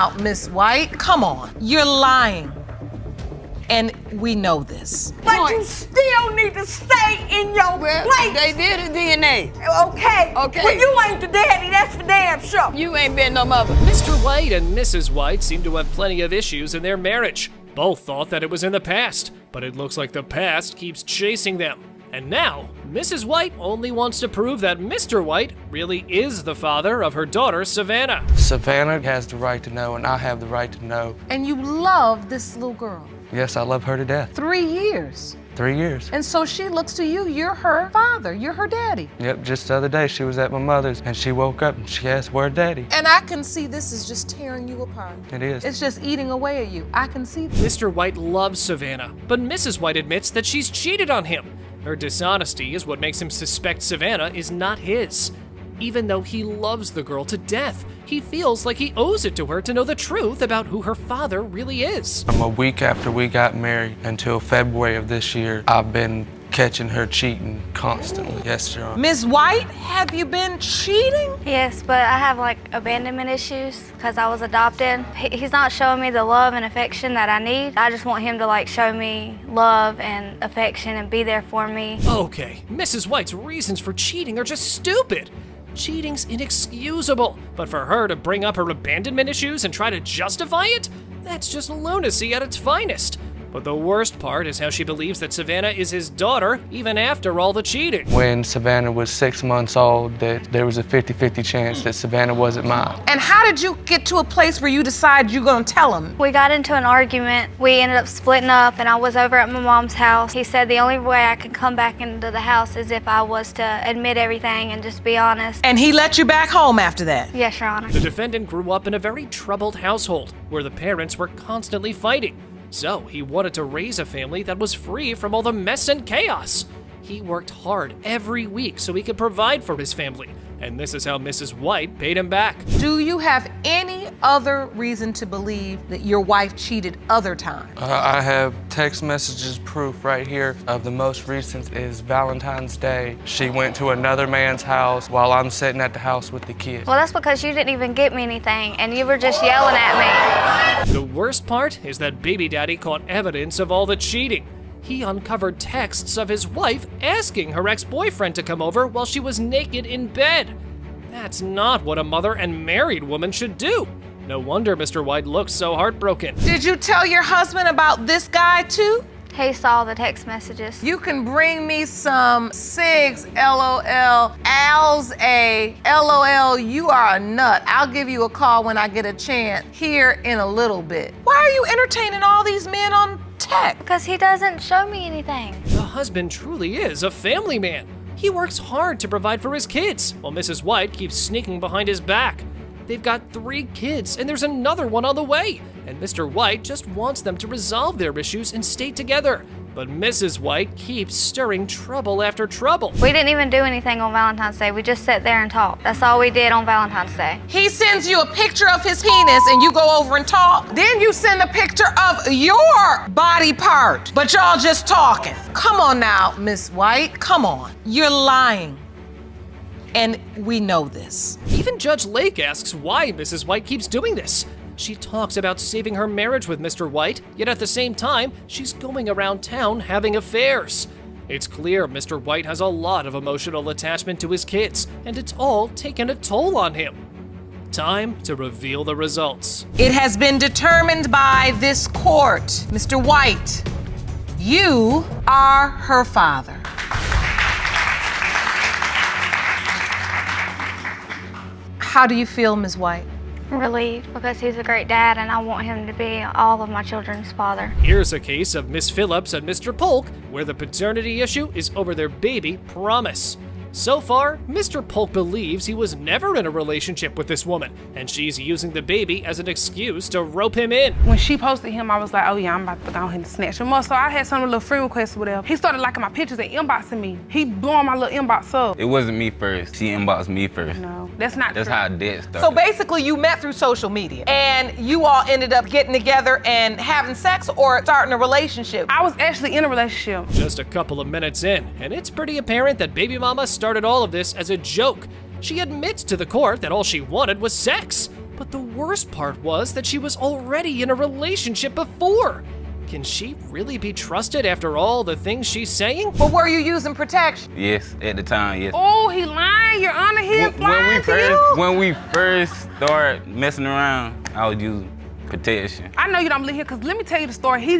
now, Miss White. Come on. You're lying. And we know this. But you still need to stay in your place. They did a DNA. Okay. Well, you ain't the daddy, that's for damn sure. You ain't been no mother. Mr. White and Mrs. White seem to have plenty of issues in their marriage. Both thought that it was in the past, but it looks like the past keeps chasing them. And now, Mrs. White only wants to prove that Mr. White really is the father of her daughter, Savannah. Savannah has the right to know, and I have the right to know. And you love this little girl. Yes, I love her to death. 3 years. 3 years. And so she looks to you, you're her father, you're her daddy. Yep, just the other day she was at my mother's and she woke up and she asked, "Where's Daddy?" And I can see this is just tearing you apart. It is. It's just eating away at you. I can see this. Mr. White loves Savannah, but Mrs. White admits that she's cheated on him. Her dishonesty is what makes him suspect Savannah is not his. Even though he loves the girl to death, he feels like he owes it to her to know the truth about who her father really is. A week after we got married until February of this year, I've been catching her cheating constantly. Yes, Your Honor. Ms. White, have you been cheating? Yes, but I have like abandonment issues because I was adopted. He's not showing me the love and affection that I need. I just want him to like show me love and affection and be there for me. Okay, Mrs. White's reasons for cheating are just stupid. Cheating's inexcusable, but for her to bring up her abandonment issues and try to justify it? That's just lunacy at its finest. But the worst part is how she believes that Savannah is his daughter, even after all the cheating. When Savannah was 6 months old, that there was a 50-50 chance that Savannah wasn't mine. And how did you get to a place where you decide you're gonna tell him? We got into an argument. We ended up splitting up and I was over at my mom's house. He said the only way I could come back into the house is if I was to admit everything and just be honest. And he let you back home after that? Yes, Your Honor. The defendant grew up in a very troubled household where the parents were constantly fighting. So he wanted to raise a family that was free from all the mess and chaos. He worked hard every week so he could provide for his family. And this is how Mrs. White paid him back. Do you have any other reason to believe that your wife cheated other times? I have text messages proof right here of the most recent is Valentine's Day. She went to another man's house while I'm sitting at the house with the kids. Well, that's because you didn't even get me anything and you were just yelling at me. The worst part is that baby daddy caught evidence of all the cheating. He uncovered texts of his wife asking her ex-boyfriend to come over while she was naked in bed. That's not what a mother and married woman should do. No wonder Mr. White looks so heartbroken. Did you tell your husband about this guy too? He saw the text messages. You can bring me some cigs, LOL, Al's a, LOL, you are a nut. I'll give you a call when I get a chance here in a little bit. Why are you entertaining all these men on text? Because he doesn't show me anything. The husband truly is a family man. He works hard to provide for his kids, while Mrs. White keeps sneaking behind his back. They've got 3 kids, and there's another one on the way. And Mr. White just wants them to resolve their issues and stay together. But Mrs. White keeps stirring trouble after trouble. We didn't even do anything on Valentine's Day. We just sat there and talked. That's all we did on Valentine's Day. He sends you a picture of his penis and you go over and talk. Then you send a picture of your body part, but y'all just talking. Come on now, Miss White, come on. You're lying. And we know this. Even Judge Lake asks why Mrs. White keeps doing this. She talks about saving her marriage with Mr. White, yet at the same time, she's going around town having affairs. It's clear Mr. White has a lot of emotional attachment to his kids, and it's all taken a toll on him. Time to reveal the results. It has been determined by this court, Mr. White, you are her father. How do you feel, Ms. White? Relieved, because he's a great dad and I want him to be all of my children's father. Here's a case of Miss Phillips and Mr. Polk, where the paternity issue is over their baby, Promise. So far, Mr. Polk believes he was never in a relationship with this woman, and she's using the baby as an excuse to rope him in. When she posted him, I was like, oh yeah, I'm about to go ahead and snatch him up. So I had some little friend requests or whatever. He started liking my pictures and inboxing me. He blowing my little inbox up. It wasn't me first. She inboxed me first. No, that's not That's true. how it started. So basically you met through social media and you all ended up getting together and having sex or starting a relationship. I was actually in a relationship. Just a couple of minutes in, and it's pretty apparent that baby mama started all of this as a joke. She admits to the court that all she wanted was sex. But the worst part was that she was already in a relationship before. Can she really be trusted after all the things she's saying? But were you using protection? Yes, at the time, yes. Oh, he lying, Your Honor, he is lying to you? When we first started messing around, I was using protection. I know you don't live here, because let me tell you the story. He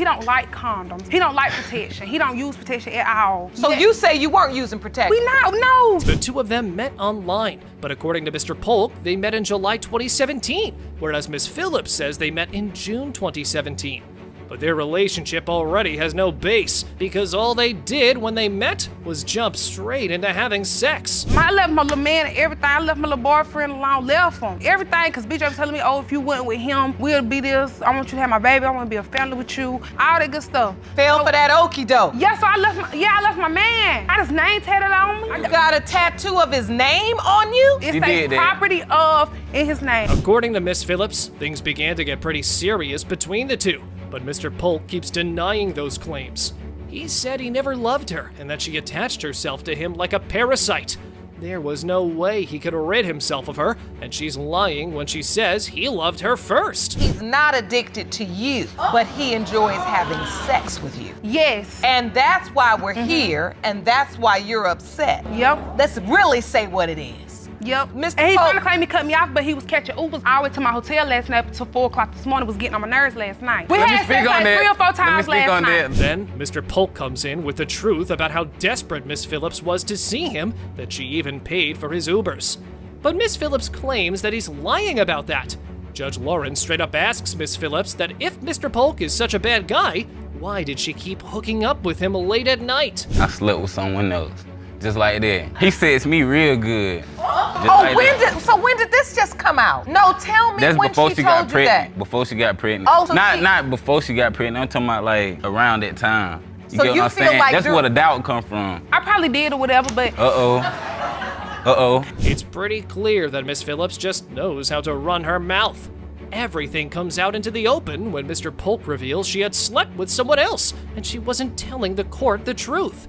don't like condoms. He don't like protection. He don't use protection at all. So you say you weren't using protection? No. The two of them met online, but according to Mr. Polk, they met in July 2017, whereas Ms. Phillips says they met in June 2017. But their relationship already has no base, because all they did when they met was jump straight into having sex. I left my little man and everything. I left my little boyfriend alone, left him. Everything, because BJ was telling me, oh, if you went with him, we'll be this. I want you to have my baby. I want to be a family with you. All that good stuff. Fell for that okie doke. Yeah, so I left my man. I just name tatted on me. You got a tattoo of his name on you? It's You a did that. property of in his name. According to Miss Phillips, things began to get pretty serious between the two, but Mr. Polk keeps denying those claims. He said he never loved her and that she attached herself to him like a parasite. There was no way he could rid himself of her, and she's lying when she says he loved her first. He's not addicted to you, but he enjoys having sex with you. Yes. And that's why we're here, and that's why you're upset. Yep. Let's really say what it is. Yep. Mr. And he Polk- trying to claim he cut me off, but he was catching Ubers all the way to my hotel last night until 4 o'clock this morning. Was getting on my nerves last night. We Let me had speak sex on like that. 3 or 4 Let me times speak last on night. that. Then Mr. Polk comes in with the truth about how desperate Miss Phillips was to see him that she even paid for his Ubers. But Miss Phillips claims that he's lying about that. Judge Lauren straight up asks Miss Phillips that if Mr. Polk is such a bad guy, why did she keep hooking up with him late at night? I slept with someone else, just like that. He sets me real good. When did this just come out? No, tell me That's when before she she told got you pregnant. that. Before she got pregnant. Oh, so not before she got pregnant. I'm talking about like around that time. You So get you what I'm feel saying? like That's you're- where the doubt come from. I probably did or whatever, but Uh-oh. It's pretty clear that Miss Phillips just knows how to run her mouth. Everything comes out into the open when Mr. Polk reveals she had slept with someone else and she wasn't telling the court the truth.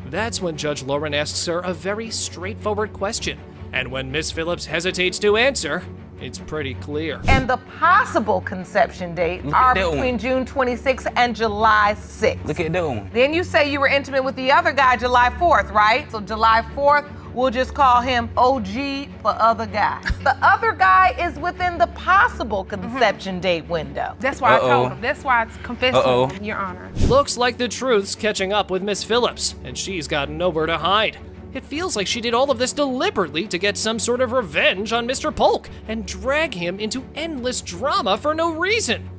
That's when Judge Lauren asks her a very straightforward question. And when Miss Phillips hesitates to answer, it's pretty clear. And the possible conception dates Look are at that one. between June 26th and July 6th. Look at that one. Then you say you were intimate with the other guy July 4th, right? So July 4th, we'll just call him OG for other guy. The other guy is within the possible conception date window. that's why I told Uh-oh. him. That's why I confessed Uh-oh. to him, Your Honor. Looks like the truth's catching up with Miss Phillips, and she's got nowhere to hide. It feels like she did all of this deliberately to get some sort of revenge on Mr. Polk and drag him into endless drama for no reason.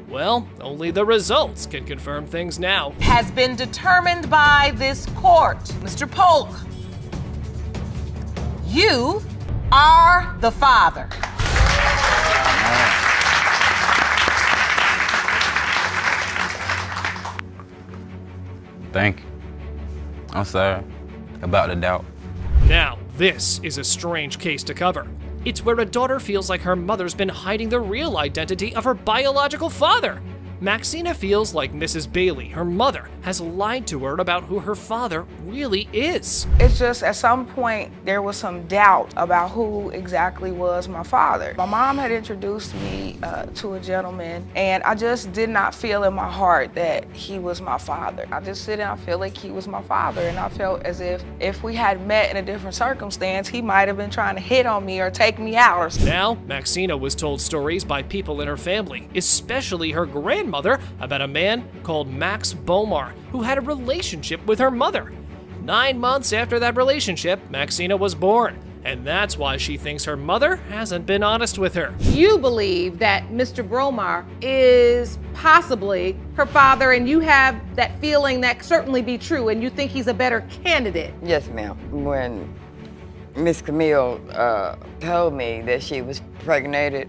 Well, only the results can confirm things now. Has been determined by this court. Mr. Polk, you are the father. Thank you. I'm sorry about the doubt. Now, this is a strange case to cover. It's where a daughter feels like her mother's been hiding the real identity of her biological father. Maxina feels like Mrs. Bailey, her mother, has lied to her about who her father really is. It's just at some point there was some doubt about who exactly was my father. My mom had introduced me to a gentleman, and I just did not feel in my heart that he was my father. I just didn't feel like he was my father, and I felt as if we had met in a different circumstance, he might have been trying to hit on me or take me out or something. Now, Maxina was told stories by people in her family, especially her grandmother, about a man called Max Bomar, who had a relationship with her mother. 9 months after that relationship, Maxina was born, and that's why she thinks her mother hasn't been honest with her. You believe that Mr. Bromar is possibly her father, and you have that feeling that certainly be true, and you think he's a better candidate. Yes, ma'am. When Miss Camille told me that she was pregnated,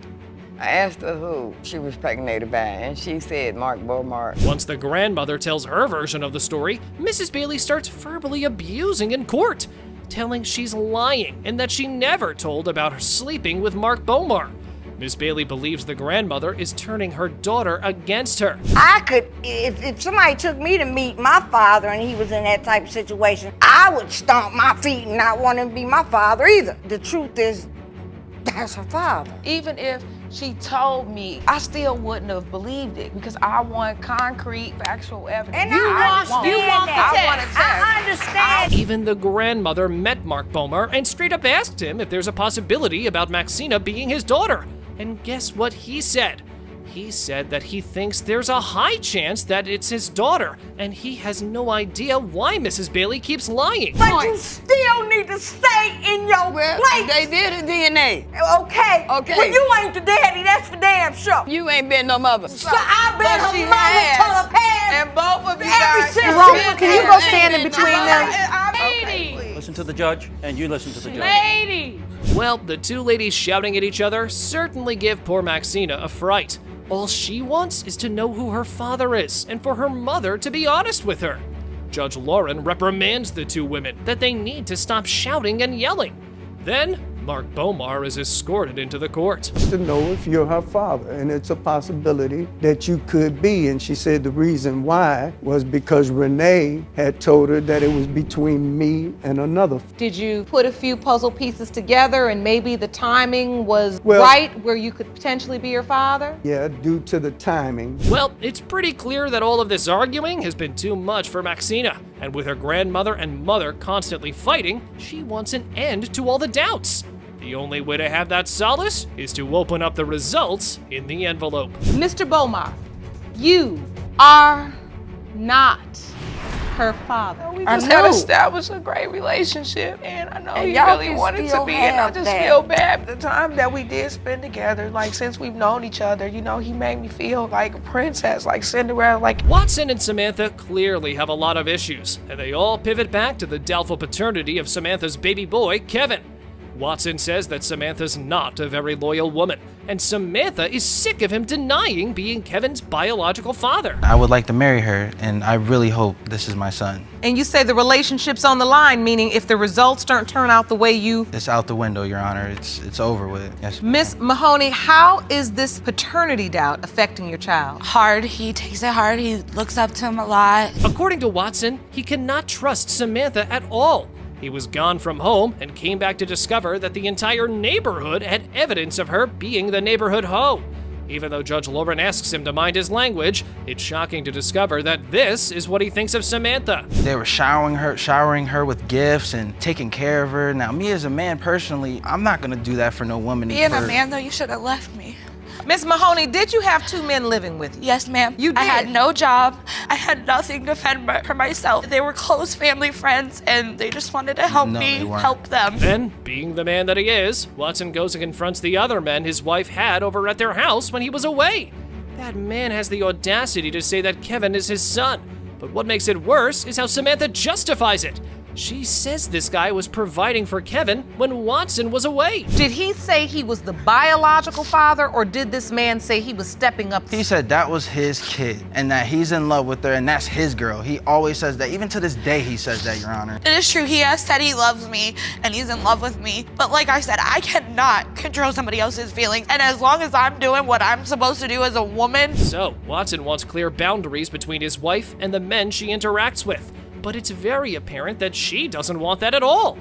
I asked her who she was pregnated by, and she said Mark Beaumont. Once the grandmother tells her version of the story, Mrs. Bailey starts verbally abusing in court, telling she's lying and that she never told about her sleeping with Mark Beaumont. Miss Bailey believes the grandmother is turning her daughter against her. I could, if somebody took me to meet my father and he was in that type of situation, I would stomp my feet and not want him to be my father either. The truth is, That's her father. Even if she told me, I still wouldn't have believed it because I want concrete, factual evidence. And I understand that. I want a test. I understand. Even the grandmother met Mark Bomer and straight up asked him if there's a possibility about Maxina being his daughter. And guess what he said? He said that he thinks there's a high chance that it's his daughter, and he has no idea why Mrs. Bailey keeps lying. But you still need to stay in your place. They did a DNA. Okay. Okay. Well, you ain't the daddy, that's for damn sure. You ain't been no mother. So I've been But her she mother has. to the past. And both of you Every guys. single Jerome, day. can you go stand in between them? Lady. Listen to the judge, and you listen to the judge. Lady. Well, the two ladies shouting at each other certainly give poor Maxina a fright. All she wants is to know who her father is and for her mother to be honest with her. Judge Lauren reprimands the two women that they need to stop shouting and yelling. Then, Mark Bomar is escorted into the court. To know if you're her father, and it's a possibility that you could be. And she said the reason why was because Renee had told her that it was between me and another. Did you put a few puzzle pieces together and maybe the timing was Well- right where you could potentially be your father? Yeah, due to the timing. Well, it's pretty clear that all of this arguing has been too much for Maxina, and with her grandmother and mother constantly fighting, she wants an end to all the doubts. The only way to have that solace is to open up the results in the envelope. Mr. Bomar, you are not her father. We I just had know. established a great relationship, and I know And he y'all really can wanted to still be, and I have just that. feel bad. The time that we did spend together, like since we've known each other, you know, he made me feel like a princess, like Cinderella, like Watson and Samantha clearly have a lot of issues, and they all pivot back to the doubtful paternity of Samantha's baby boy, Kevin. Watson says that Samantha's not a very loyal woman, and Samantha is sick of him denying being Kevin's biological father. I would like to marry her, and I really hope this is my son. And you say the relationship's on the line, meaning if the results don't turn out the way you... It's out the window, Your Honor. It's over with. Yes. Miss Mahoney, how is this paternity doubt affecting your child? Hard. He takes it hard. He looks up to him a lot. According to Watson, he cannot trust Samantha at all. He was gone from home and came back to discover that the entire neighborhood had evidence of her being the neighborhood hoe. Even though Judge Lauren asks him to mind his language, it's shocking to discover that this is what he thinks of Samantha. They were showering her with gifts and taking care of her. Now, me as a man personally, I'm not gonna do that for no woman. Being a man, though, you should have left me. Miss Mahoney, did you have two men living with you? Yes, ma'am. You did? I had no job. I had nothing to fend for myself. They were close family friends, and they just wanted to help No, me they weren't. help them. Then, being the man that he is, Watson goes and confronts the other men his wife had over at their house when he was away. That man has the audacity to say that Kevin is his son. But what makes it worse is how Samantha justifies it. She says this guy was providing for Kevin when Watson was away. Did he say he was the biological father, or did this man say he was stepping up? He said that was his kid and that he's in love with her and that's his girl. He always says that. Even to this day, he says that, Your Honor. It is true. He has said he loves me, and he's in love with me. But like I said, I cannot control somebody else's feelings. And as long as I'm doing what I'm supposed to do as a woman... So, Watson wants clear boundaries between his wife and the men she interacts with. But it's very apparent that she doesn't want that at all.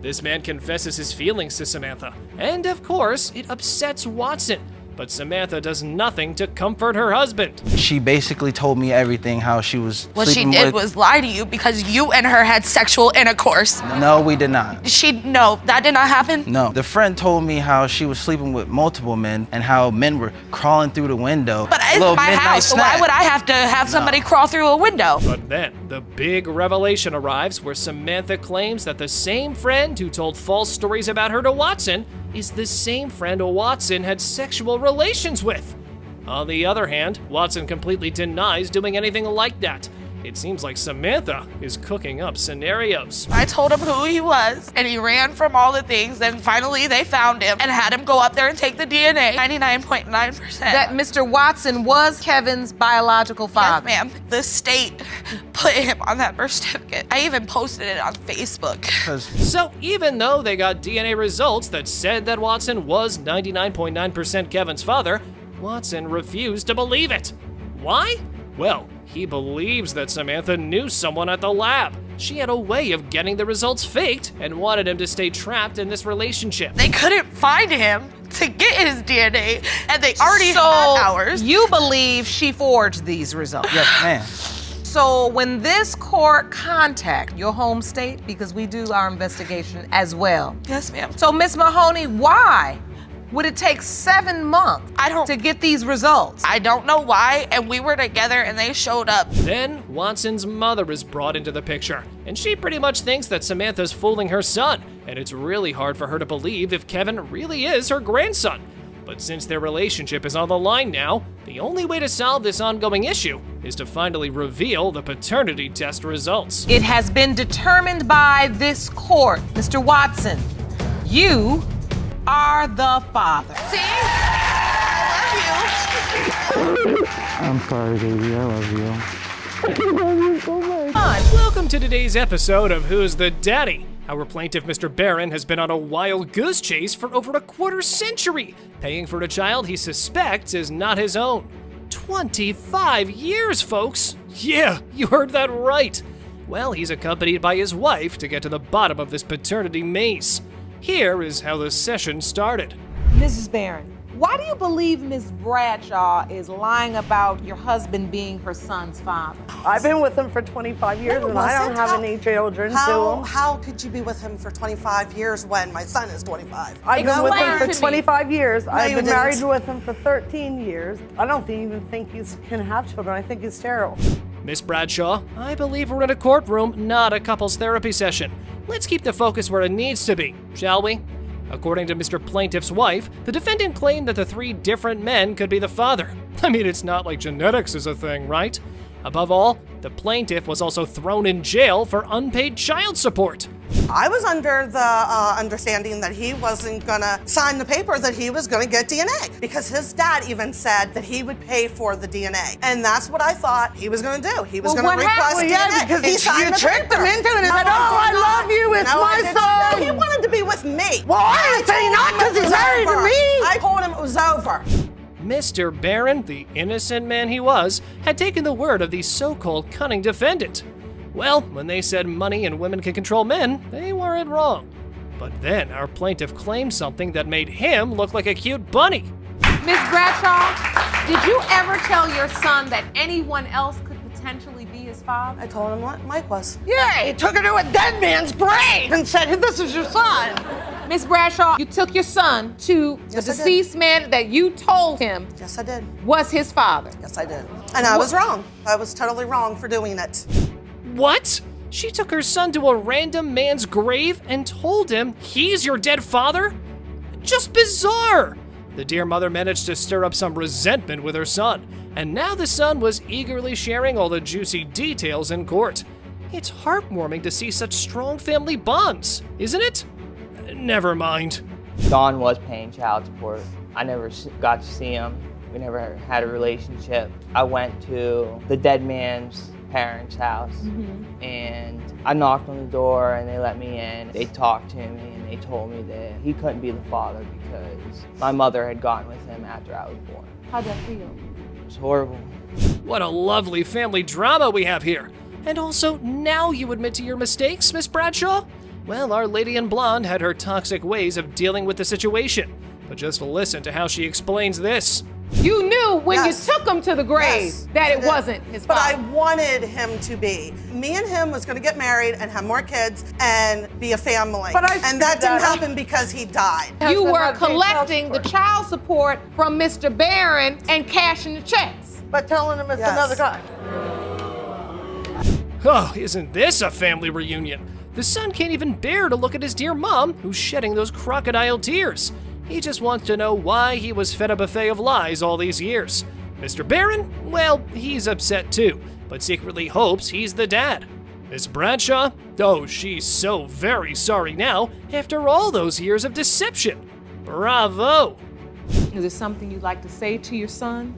This man confesses his feelings to Samantha, and of course, it upsets Watson. But Samantha does nothing to comfort her husband. She basically told me everything, how she was What she sleeping did with... was lie to you because you and her had sexual intercourse. No, we did not. No, that did not happen? No. The friend told me how she was sleeping with multiple men and how men were crawling through the window. But it's Little my midnight house, so snack. why would I have to have somebody crawl through a window? But then, the big revelation arrives where Samantha claims that the same friend who told false stories about her to Watson is the same friend Watson had sexual relations with. On the other hand, Watson completely denies doing anything like that. It seems like Samantha is cooking up scenarios. I told him who he was, and he ran from all the things, and finally they found him and had him go up there and take the DNA. 99.9%. That Mr. Watson was Kevin's biological father. Yes, ma'am. The state put him on that birth certificate. I even posted it on Facebook. So even though they got DNA results that said that Watson was 99.9% Kevin's father, Watson refused to believe it. Why? Well, he believes that Samantha knew someone at the lab, She had a way of getting the results faked and wanted him to stay trapped in this relationship. They couldn't find him to get his DNA, and they already had ours. You believe she forged these results? Yes, ma'am. So when this court contact your home state, because we do our investigation as well. Yes, ma'am. So Miss Mahoney, why would it take 7 months to get these results? I don't know why, and we were together and they showed up. Then Watson's mother is brought into the picture, and she pretty much thinks that Samantha's fooling her son, and it's really hard for her to believe if Kevin really is her grandson. But since their relationship is on the line now, the only way to solve this ongoing issue is to finally reveal the paternity test results. It has been determined by this court, Mr. Watson, you are the father. See? I love you. I'm sorry, baby. I love you. I love you so much. Welcome to today's episode of Who's the Daddy? Our plaintiff, Mr. Barron, has been on a wild goose chase for over a quarter century, paying for a child he suspects is not his own. 25 years, folks! Yeah, you heard that right. Well, he's accompanied by his wife to get to the bottom of this paternity maze. Here is how the session started. Mrs. Barron, why do you believe Miss Bradshaw is lying about your husband being her son's father? I've been with him for 25 years and I don't have any children to him. How could you be with him for 25 years when my son is 25? I've been with him for 25 years. No, I've you been didn't. married with him for 13 years. I don't even think he can have children. I think he's sterile. Miss Bradshaw, I believe we're in a courtroom, not a couples therapy session. Let's keep the focus where it needs to be, shall we? According to Mr. Plaintiff's wife, the defendant claimed that the 3 different men could be the father. I mean, it's not like genetics is a thing, right? Above all, the plaintiff was also thrown in jail for unpaid child support. I was under the understanding that he wasn't gonna sign the paper that he was gonna get DNA because his dad even said that he would pay for the DNA. And that's what I thought he was gonna do. He was gonna request DNA. Yeah, because he signed you the tricked paper. him into it and No, said, I oh, I did love not. you, it's No, I my did not. son. No, he wanted to be with me. Well, I didn't say not because he's married to me. I told him it was over. Mr. Barron, the innocent man he was, had taken the word of the so-called cunning defendant. Well, when they said money and women can control men, they weren't wrong. But then our plaintiff claimed something that made him look like a cute bunny. Miss Bradshaw, did you ever tell your son that anyone else could potentially be his father? I told him what Mike was. Yeah, he took her to a dead man's grave and said, this is your son. Miss Bradshaw, you took your son to the Yes, I did. deceased man that you told him Yes, I did. was his father. Yes, I did. And I was wrong. I was totally wrong for doing it. What? She took her son to a random man's grave and told him he's your dead father? Just bizarre! The dear mother managed to stir up some resentment with her son, and now the son was eagerly sharing all the juicy details in court. It's heartwarming to see such strong family bonds, isn't it? Never mind. Don was paying child support. I never got to see him. We never had a relationship. I went to the dead man's parents' house and I knocked on the door and they let me in. They talked to me and they told me that he couldn't be the father because my mother had gotten with him after I was born. How'd that feel? It was horrible. What a lovely family drama we have here. And also, now you admit to your mistakes, Miss Bradshaw? Well, Our Lady in Blonde had her toxic ways of dealing with the situation. But just listen to how she explains this. You knew when Yes. you took him to the grave Yes, that I it did. wasn't his But I father. wanted him to be. Me and him was going to get married and have more kids and be a family. But I and that screwed didn't that up. happen because he died. You Husband were had to pay child collecting the child support from Mr. Barron and cashing the checks. But telling him it's Yes. another guy. Oh, isn't this a family reunion? The son can't even bear to look at his dear mom, who's shedding those crocodile tears. He just wants to know why he was fed a buffet of lies all these years. Mr. Barron, well, he's upset too, but secretly hopes he's the dad. Miss Bradshaw, oh, she's so very sorry now after all those years of deception. Bravo! Is there something you'd like to say to your son?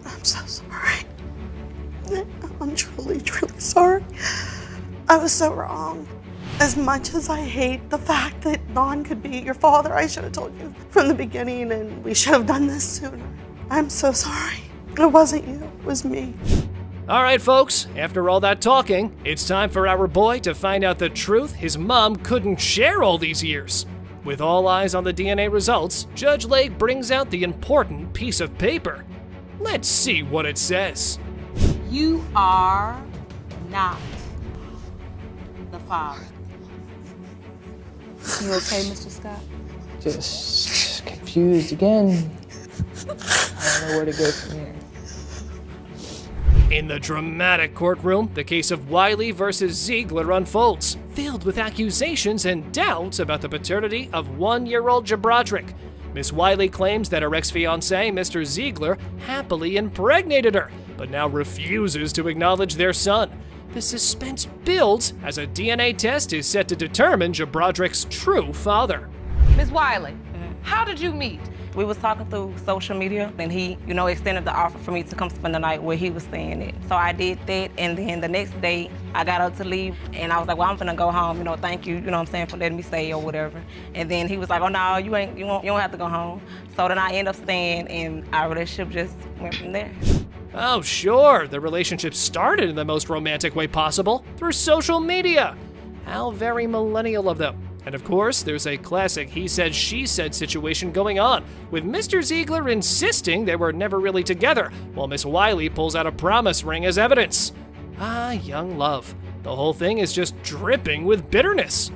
I'm so sorry. I'm truly, truly sorry. I was so wrong. As much as I hate the fact that Don could be your father, I should have told you from the beginning and we should have done this sooner. I'm so sorry. It wasn't you, it was me. All right, folks, after all that talking, it's time for our boy to find out the truth his mom couldn't share all these years. With all eyes on the DNA results, Judge Lake brings out the important piece of paper. Let's see what it says. You are not the father. You okay, Mr. Scott? Just confused again. I don't know where to go from here. In the dramatic courtroom, the case of Wiley versus Ziegler unfolds, filled with accusations and doubts about the paternity of 1-year-old Jabrodrick. Miss Wiley claims that her ex-fiancé, Mr. Ziegler, happily impregnated her, but now refuses to acknowledge their son. The suspense builds as a DNA test is set to determine Jabrodrick's true father. Ms. Wiley, how did you meet? We was talking through social media, and he, extended the offer for me to come spend the night where he was staying at. So I did that, and then the next day, I got up to leave, and I was like, well, I'm finna go home, thank you, for letting me stay or whatever. And then he was like, oh, no, you don't have to go home. So then I ended up staying, and our relationship just went from there. Oh, sure, the relationship started in the most romantic way possible, through social media. How very millennial of them. And of course, there's a classic he said, she said situation going on, with Mr. Ziegler insisting they were never really together, while Miss Wiley pulls out a promise ring as evidence. Ah, young love. The whole thing is just dripping with bitterness.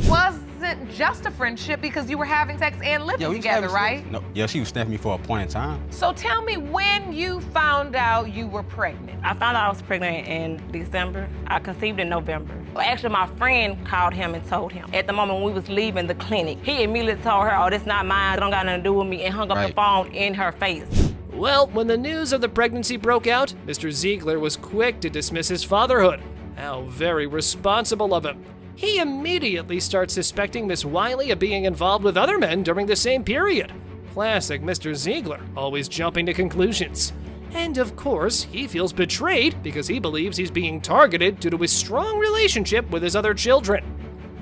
Wasn't just a friendship because you were having sex and living together, right? No, yeah, she was snapping me for a point in time. So tell me when you found out you were pregnant. I found out I was pregnant in December. I conceived in November. Actually, my friend called him and told him. At the moment when we was leaving the clinic, he immediately told her, oh, this not mine, it don't got nothing to do with me, and hung up the phone in her face. Well, when the news of the pregnancy broke out, Mr. Ziegler was quick to dismiss his fatherhood. How very responsible of him. He immediately starts suspecting Miss Wiley of being involved with other men during the same period. Classic Mr. Ziegler, always jumping to conclusions. And of course, he feels betrayed because he believes he's being targeted due to his strong relationship with his other children.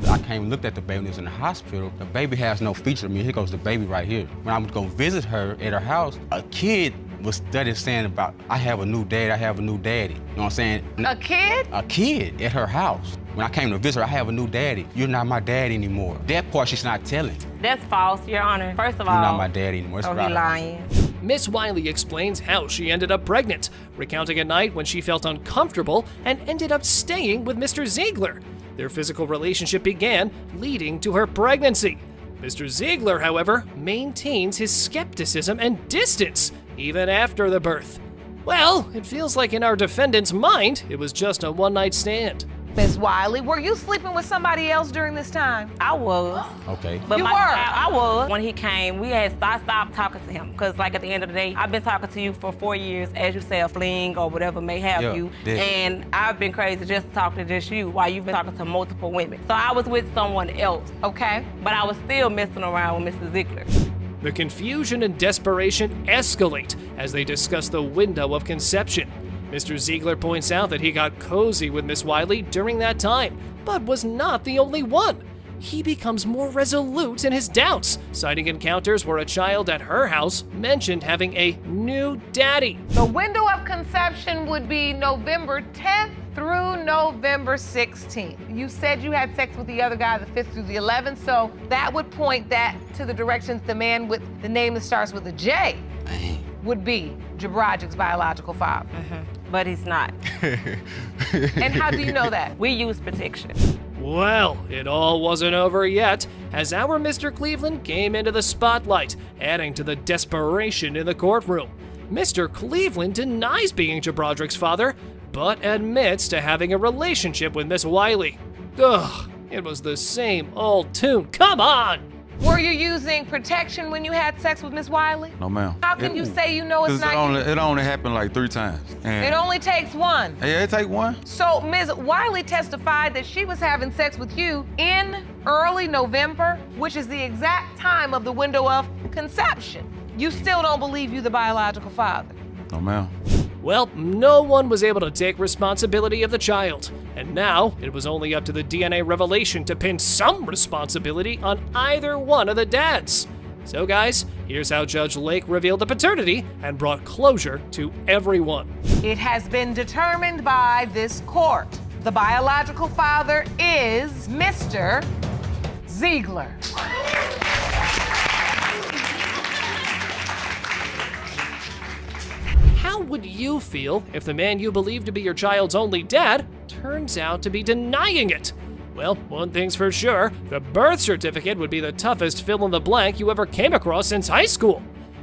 I came and looked at the baby when he was in the hospital. The baby has no feature of me. Here goes the baby right here. When I would go visit her at her house, a kid was studying saying about, I have a new dad, I have a new daddy. You know what I'm saying? A kid? A kid at her house. When I came to visit her, I have a new daddy. You're not my dad anymore. That part she's not telling. That's false, Your Honor. First of all, you're not my dad anymore. Oh, he lying. Miss Wiley explains how she ended up pregnant, recounting a night when she felt uncomfortable and ended up staying with Mr. Ziegler. Their physical relationship began, leading to her pregnancy. Mr. Ziegler, however, maintains his skepticism and distance, even after the birth. Well, it feels like in our defendant's mind, it was just a one-night stand. Miss Wiley, were you sleeping with somebody else during this time? I was. Okay. But you were? I was. When he came, I stopped talking to him. Because at the end of the day, I've been talking to you for 4 years, as you say, a fling or whatever may have you. And I've been crazy just to talk to just you while you've been talking to multiple women. So I was with someone else. Okay. But I was still messing around with Mr. Ziegler. The confusion and desperation escalate as they discuss the window of conception. Mr. Ziegler points out that he got cozy with Miss Wiley during that time, but was not the only one. He becomes more resolute in his doubts, citing encounters where a child at her house mentioned having a new daddy. The window of conception would be November 10th through November 16th. You said you had sex with the other guy the 5th through the 11th, so that would point that to the directions the man with the name that starts with a J would be Jabrodrick's biological father. But he's not. And how do you know that? We use protection. Well, it all wasn't over yet, as our Mr. Cleveland came into the spotlight, adding to the desperation in the courtroom. Mr. Cleveland denies being Jabrodrick's father, but admits to having a relationship with Miss Wiley. Ugh, it was the same old tune, come on! Were you using protection when you had sex with Miss Wiley? No, ma'am. How can you say you know it's not you? It only happened like 3 times. And it only takes one. Yeah, it takes one. So Ms. Wiley testified that she was having sex with you in early November, which is the exact time of the window of conception. You still don't believe you the biological father? No, ma'am. Well, no one was able to take responsibility of the child, and now it was only up to the DNA revelation to pin some responsibility on either one of the dads. So guys, here's how Judge Lake revealed the paternity and brought closure to everyone. It has been determined by this court. The biological father is Mr. Ziegler. How would you feel if the man you believe to be your child's only dad turns out to be denying it? Well, one thing's for sure, the birth certificate would be the toughest fill-in-the-blank you ever came across since high school.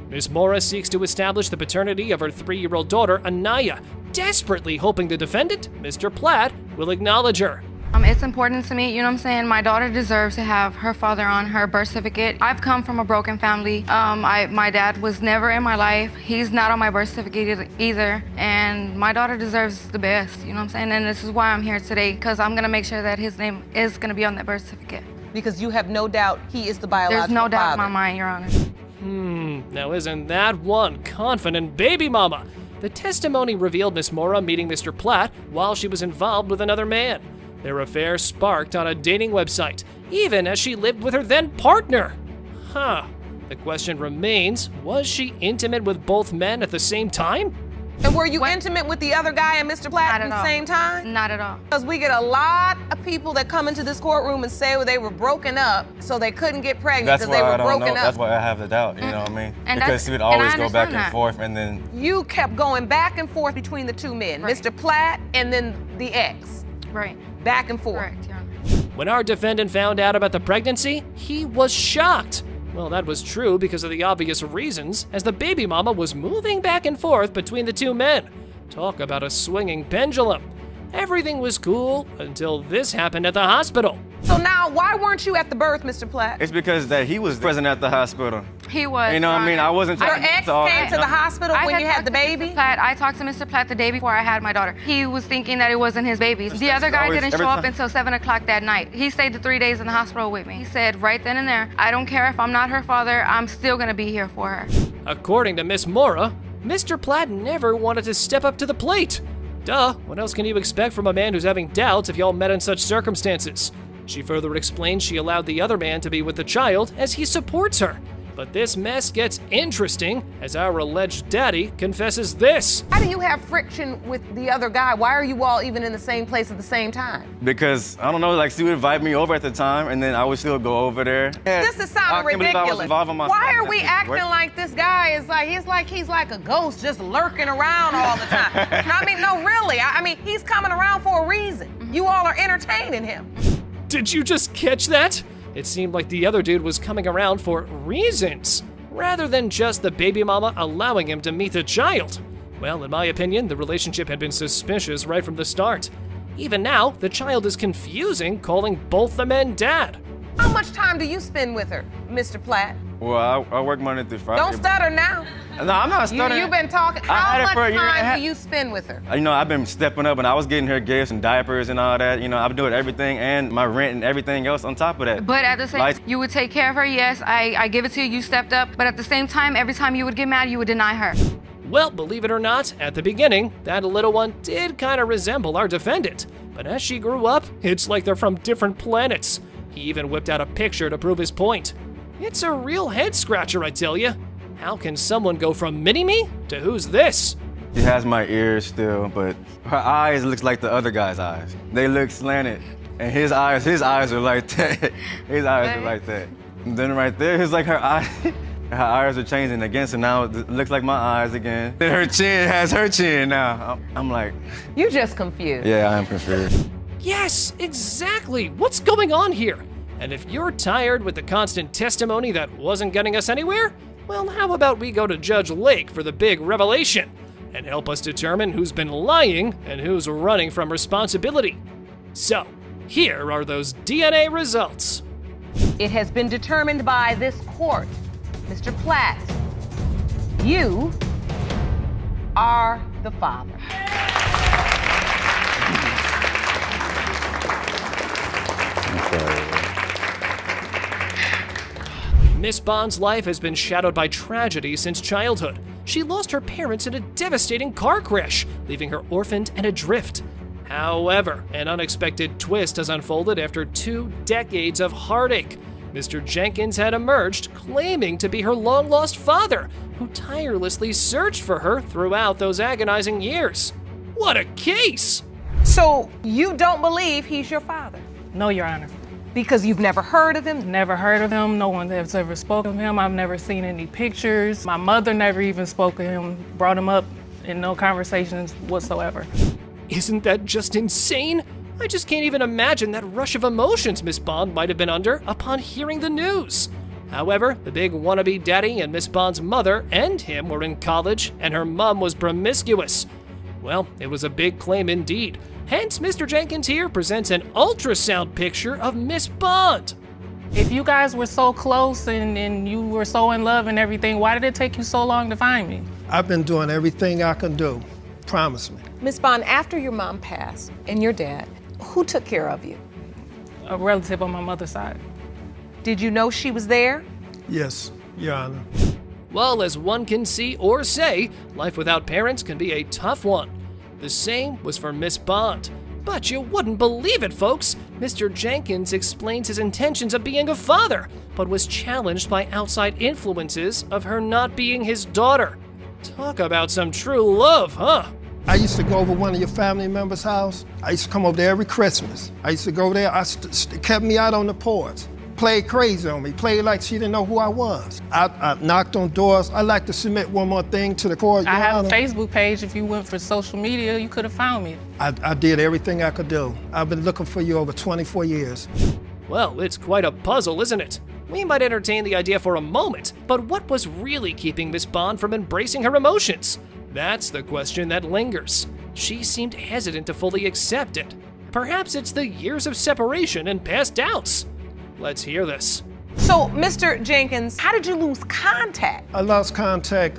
Ms. Mora seeks to establish the paternity of her 3-year-old daughter, Anaya, desperately hoping the defendant, Mr. Platt, will acknowledge her. It's important to me, you know what I'm saying? My daughter deserves to have her father on her birth certificate. I've come from a broken family. My dad was never in my life. He's not on my birth certificate either. And my daughter deserves the best, you know what I'm saying? And this is why I'm here today, because I'm gonna make sure that his name is gonna be on that birth certificate. Because you have no doubt he is the biological father. There's no doubt in my mind, Your Honor. Now isn't that one confident baby mama? The testimony revealed Miss Mora meeting Mr. Platt while she was involved with another man. Their affair sparked on a dating website, even as she lived with her then partner. The question remains, was she intimate with both men at the same time? And were you intimate with the other guy and Mr. Platt at the same time? Not at all. Because we get a lot of people that come into this courtroom and say they were broken up, so they couldn't get pregnant because they were broken up. That's why I have the doubt, you know what I mean? And because he would always go back and that. forth, and then You kept going back and forth between the two men, Mr. Platt and then the ex. Right. Back and forth. Correct, Your Honor. When our defendant found out about the pregnancy, he was shocked. Well, that was true because of the obvious reasons, as the baby mama was moving back and forth between the two men. Talk about a swinging pendulum. Everything was cool until this happened at the hospital. So now, why weren't you at the birth, Mr. Platt? it's because that he was present at the hospital. He was. You know what I mean? I wasn't Your trying ex came to the hospital when you had the baby? I talked to Mr. Platt the day before I had my daughter. He was thinking that it wasn't his baby. The other guy didn't show up until 7 o'clock that night. He stayed the 3 days in the hospital with me. He said right then and there, I don't care if I'm not her father, I'm still gonna be here for her. According to Miss Mora, Mr. Platt never wanted to step up to the plate. Duh, what else can you expect from a man who's having doubts if y'all met in such circumstances? She further explained she allowed the other man to be with the child as he supports her. But this mess gets interesting as our alleged daddy confesses this. How do you have friction with the other guy? Why are you all even in the same place at the same time? Because, I don't know, like, she would invite me over at the time, and then I would still go over there. This is sounding ridiculous. Why are we acting Work. like this guy is like he's like a ghost just lurking around all the time? I mean, no, really. I mean, he's coming around for a reason. You all are entertaining him. Did you just catch that? It seemed like the other dude was coming around for reasons, rather than just the baby mama allowing him to meet the child. Well, in my opinion, the relationship had been suspicious right from the start. Even now, the child is confusing, calling both the men dad. How much time do you spend with her, Mr. Platt? Well, I work Monday through Friday. Don't stutter now. No, I'm not stuttering. You've been talking. I had How it much for a year and a time half. do you spend with her? You know, I've been stepping up, and I was getting her gifts and diapers and all that. You know, I'm doing everything, and my rent and everything else on top of that. But at the same time, you would take care of her, yes, I give it to you, you stepped up. But at the same time, every time you would get mad, you would deny her. Well, believe it or not, at the beginning, that little one did kind of resemble our defendant. But as she grew up, it's like they're from different planets. He even whipped out a picture to prove his point. It's a real head scratcher, I tell you. How can someone go from mini-me to who's this? She has my ears still, but her eyes looks like the other guy's eyes. They look slanted, and his eyes are like that. His eyes are like that. And then right there, it's like her eyes. Her eyes are changing again, so now it looks like my eyes again. Then her chin has her chin now. I'm like... You just confused. Yeah, I am confused. Yes, exactly. What's going on here? And if you're tired with the constant testimony that wasn't getting us anywhere, well, how about we go to Judge Lake for the big revelation and help us determine who's been lying and who's running from responsibility. So, here are those DNA results. It has been determined by this court, Mr. Platt, you are the father. Miss Bond's life has been shadowed by tragedy since childhood. She lost her parents in a devastating car crash, leaving her orphaned and adrift. However, an unexpected twist has unfolded after 2 decades of heartache. Mr. Jenkins had emerged claiming to be her long-lost father, who tirelessly searched for her throughout those agonizing years. What a case! So you don't believe he's your father? No, Your Honor. Because you've never heard of him? Never heard of him. No one has ever spoken of him. I've never seen any pictures. My mother never even spoke of him, brought him up in no conversations whatsoever. Isn't that just insane? I just can't even imagine that rush of emotions Miss Bond might have been under upon hearing the news. However, the big wannabe daddy and Miss Bond's mother and him were in college, and her mom was promiscuous. Well, it was a big claim indeed. Hence, Mr. Jenkins here presents an ultrasound picture of Miss Bond. If you guys were so close and you were so in love and everything, why did it take you so long to find me? I've been doing everything I can do. Promise me. Miss Bond, after your mom passed and your dad, who took care of you? A relative on my mother's side. Did you know she was there? Yes, Your Honor. Well, as one can see or say, life without parents can be a tough one. The same was for Miss Bond. But you wouldn't believe it, folks. Mr. Jenkins explains his intentions of being a father, but was challenged by outside influences of her not being his daughter. Talk about some true love, huh? I used to go over one of your family members' house. I used to come over there every Christmas. I used to go there. Kept me out on the porch. Played crazy on me. Played like she didn't know who I was. I knocked on doors. I'd like to submit one more thing to the court. I have a Facebook page. If you went for social media, you could have found me. I did everything I could do. I've been looking for you over 24 years. Well, it's quite a puzzle, isn't it? We might entertain the idea for a moment, but what was really keeping Miss Bond from embracing her emotions? That's the question that lingers. She seemed hesitant to fully accept it. Perhaps it's the years of separation and past doubts. Let's hear this. So, Mr. Jenkins, how did you lose contact? I lost contact,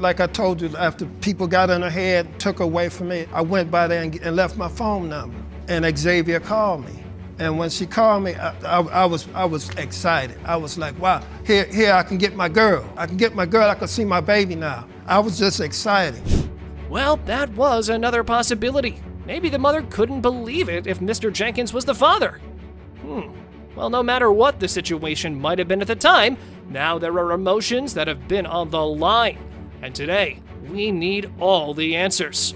like I told you, after people got in her head, took her away from me. I went by there and left my phone number, and Xavier called me. And when she called me, I was excited. I was like, wow, here I can get my girl. I can see my baby now. I was just excited. Well, that was another possibility. Maybe the mother couldn't believe it if Mr. Jenkins was the father. Well, no matter what the situation might have been at the time, now there are emotions that have been on the line. And today, we need all the answers.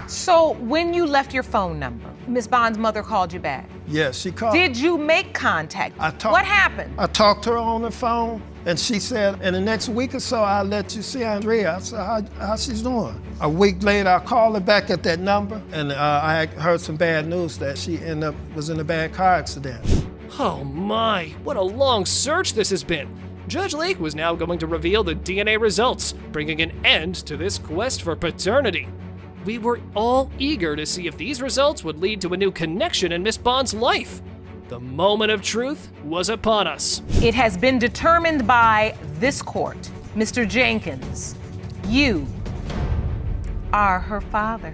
So, when you left your phone number, Miss Bond's mother called you back? Yes, she called. Did you make contact? What happened? I talked to her on the phone, and she said, in the next week or so, I'll let you see Andrea. I said, how she's doing? A week later, I called her back at that number, and I heard some bad news that she was in a bad car accident. Oh my, what a long search this has been. Judge Lake was now going to reveal the DNA results, bringing an end to this quest for paternity. We were all eager to see if these results would lead to a new connection in Miss Bond's life. The moment of truth was upon us. It has been determined by this court. Mr. Jenkins, you are her father.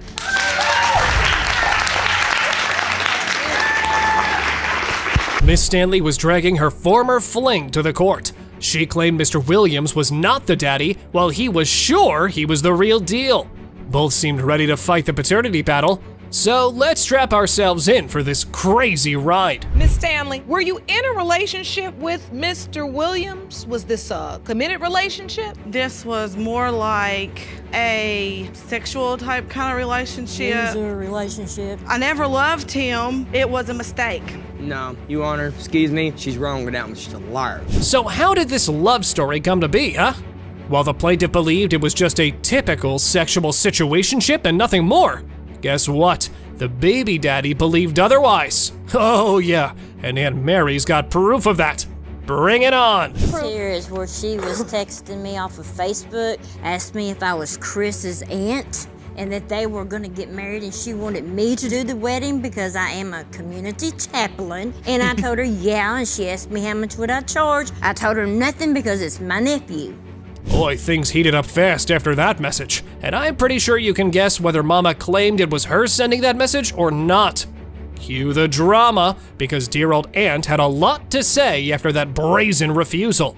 Miss Stanley was dragging her former fling to the court. She claimed Mr. Williams was not the daddy, while he was sure he was the real deal. Both seemed ready to fight the paternity battle, so let's strap ourselves in for this crazy ride. Miss Stanley, were you in a relationship with Mr. Williams? Was this a committed relationship? This was more like a sexual type kind of relationship. Loser relationship. I never loved him. It was a mistake. No, Your Honor, excuse me, she's wrong with that one. She's a liar. So how did this love story come to be, huh? While the plaintiff believed it was just a typical sexual situationship and nothing more, guess what? The baby daddy believed otherwise. Oh yeah, and Aunt Mary's got proof of that. Bring it on. Here is where she was texting me off of Facebook, asked me if I was Chris's aunt, and that they were gonna get married, and she wanted me to do the wedding because I am a community chaplain. And I told her yeah, and she asked me how much would I charge. I told her nothing because it's my nephew. Boy, things heated up fast after that message, and I'm pretty sure you can guess whether Mama claimed it was her sending that message or not. Cue the drama, because dear old aunt had a lot to say after that brazen refusal.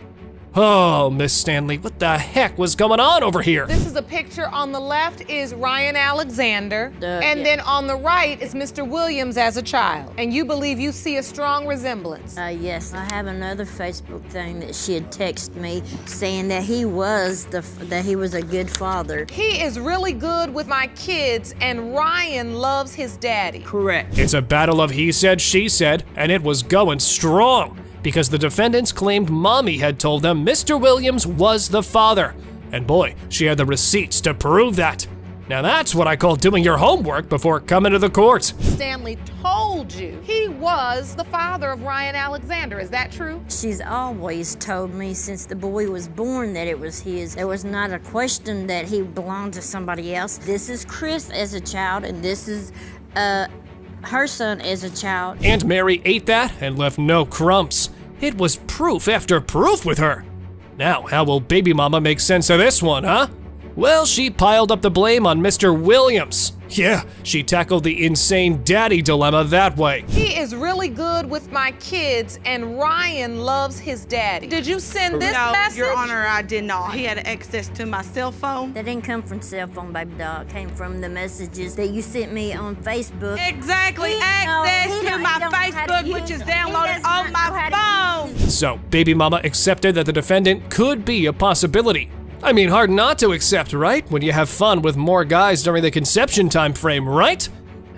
Oh, Miss Stanley, what the heck was going on over here? This is a picture. On the left is Ryan Alexander, and yeah. then on the right is Mr. Williams as a child. And you believe you see a strong resemblance. Yes, I have another Facebook thing that she had texted me saying that he was a good father. He is really good with my kids, and Ryan loves his daddy. Correct. It's a battle of he said, she said, and it was going strong because the defendants claimed mommy had told them Mr. Williams was the father. And boy, she had the receipts to prove that. Now that's what I call doing your homework before coming to the court. Stanley told you he was the father of Ryan Alexander. Is that true? She's always told me since the boy was born that it was his. There was not a question that he belonged to somebody else. This is Chris as a child, and this is her son as a child. Aunt Mary ate that and left no crumbs. It was proof after proof with her. Now, how will baby mama make sense of this one, huh? Well, she piled up the blame on Mr. Williams. Yeah, she tackled the insane daddy dilemma that way. He is really good with my kids, and Ryan loves his daddy. Did you send this message? Your Honor, I did not. He had access to my cell phone. That didn't come from cell phone, baby doll. It came from the messages that you sent me on Facebook. Exactly, access to my Facebook, which is downloaded on my phone. So, baby mama accepted that the defendant could be a possibility. I mean, hard not to accept, right? When you have fun with more guys during the conception time frame, right?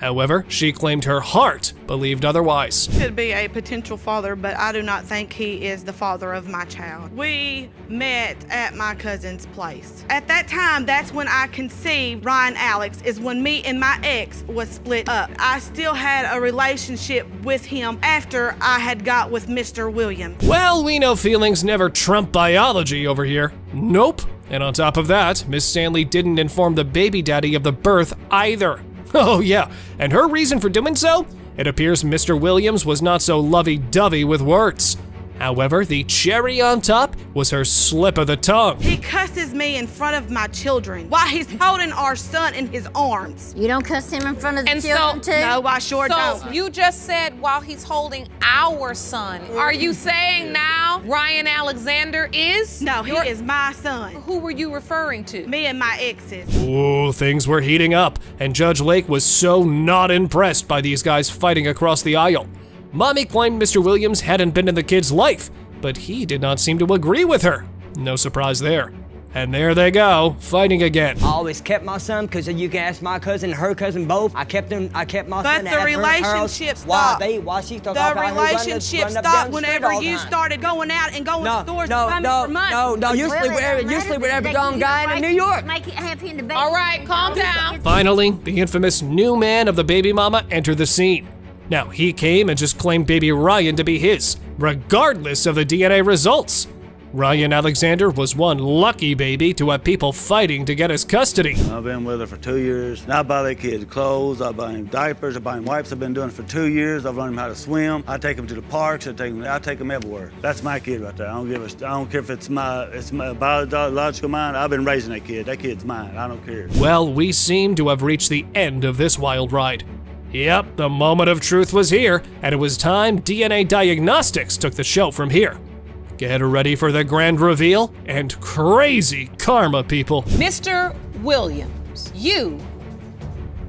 However, she claimed her heart believed otherwise. Could be a potential father, but I do not think he is the father of my child. We met at my cousin's place. At that time, that's when I conceived Ryan Alex, is when me and my ex was split up. I still had a relationship with him after I had got with Mr. Williams. Well, we know feelings never trump biology over here. Nope. And on top of that, Miss Stanley didn't inform the baby daddy of the birth either. Oh yeah, and her reason for doing so? It appears Mr. Williams was not so lovey-dovey with words. However, the cherry on top was her slip of the tongue. He cusses me in front of my children while he's holding our son in his arms. You don't cuss him in front of the children too? No, I sure don't. So you just said while he's holding our son. Are you saying now Ryan Alexander is? No, he is my son. Who were you referring to? Me and my exes. Ooh, things were heating up, and Judge Lake was so not impressed by these guys fighting across the aisle. Mommy claimed Mr. Williams hadn't been in the kid's life, but he did not seem to agree with her. No surprise there. And there they go, fighting again. I always kept my son because you can ask my cousin and her cousin both. I kept my son. But the relationship stopped. While she took the relationship stopped whenever you started going out and going to stores and coming for money. No, you sleep with every dumb guy in New York. All right, calm down. Finally, the infamous new man of the baby mama entered the scene. Now, he came and just claimed baby Ryan to be his, regardless of the DNA results. Ryan Alexander was one lucky baby to have people fighting to get his custody. I've been with her for 2 years. I buy their kids clothes, I buy them diapers, I buy them wipes. I've been doing it for 2 years. I've learned them how to swim. I take them to the parks. I take them everywhere. That's my kid right there. I don't care if it's my biological mind. I've been raising that kid. That kid's mine. I don't care. Well, we seem to have reached the end of this wild ride. Yep, the moment of truth was here, and it was time DNA diagnostics took the show from here. Get ready for the grand reveal and crazy karma, people. Mr. Williams, you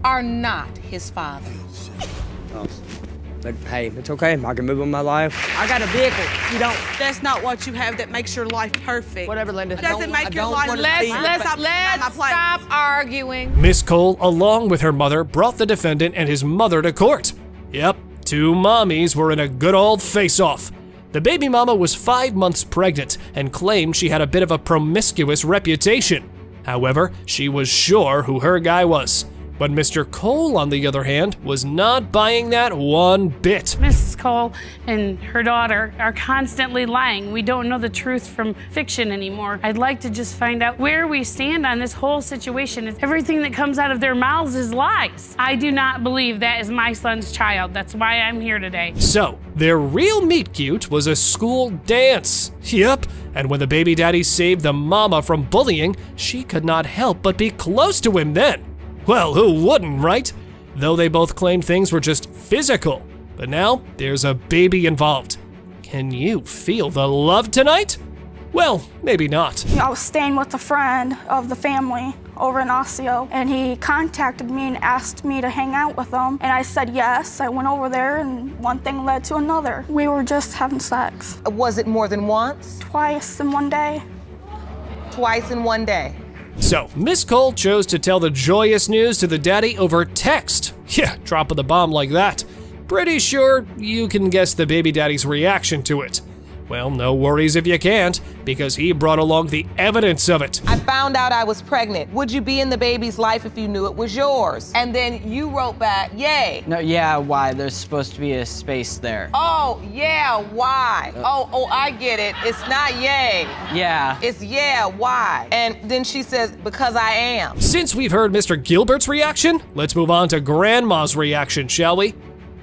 are not his father. Hey, it's okay. I can move on my life. I got a vehicle. You don't. That's not what you have that makes your life perfect. Whatever, Linda. Doesn't make your life. Let's stop arguing. Miss Cole, along with her mother, brought the defendant and his mother to court. Yep, two mommies were in a good old face-off. The baby mama was 5 months pregnant and claimed she had a bit of a promiscuous reputation. However, she was sure who her guy was. But Mr. Cole, on the other hand, was not buying that one bit. Mrs. Cole and her daughter are constantly lying. We don't know the truth from fiction anymore. I'd like to just find out where we stand on this whole situation. Everything that comes out of their mouths is lies. I do not believe that is my son's child. That's why I'm here today. So, their real meet cute was a school dance. Yep, and when the baby daddy saved the mama from bullying, she could not help but be close to him then. Well, who wouldn't, right? Though they both claimed things were just physical. But now, there's a baby involved. Can you feel the love tonight? Well, maybe not. I was staying with a friend of the family over in Osseo, and he contacted me and asked me to hang out with him. And I said yes. I went over there, and one thing led to another. We were just having sex. Was it more than once? Twice in one day. Twice in one day. So, Miss Cole chose to tell the joyous news to the daddy over text. Yeah, dropping the bomb like that. Pretty sure you can guess the baby daddy's reaction to it. Well, no worries if you can't, because he brought along the evidence of it. I found out I was pregnant. Would you be in the baby's life if you knew it was yours? And then you wrote back, yay. No, yeah, why? There's supposed to be a space there. Oh, yeah, why? Oh, I get it. It's not yay. Yeah. It's yeah, why? And then she says, because I am. Since we've heard Mr. Gilbert's reaction, let's move on to Grandma's reaction, shall we?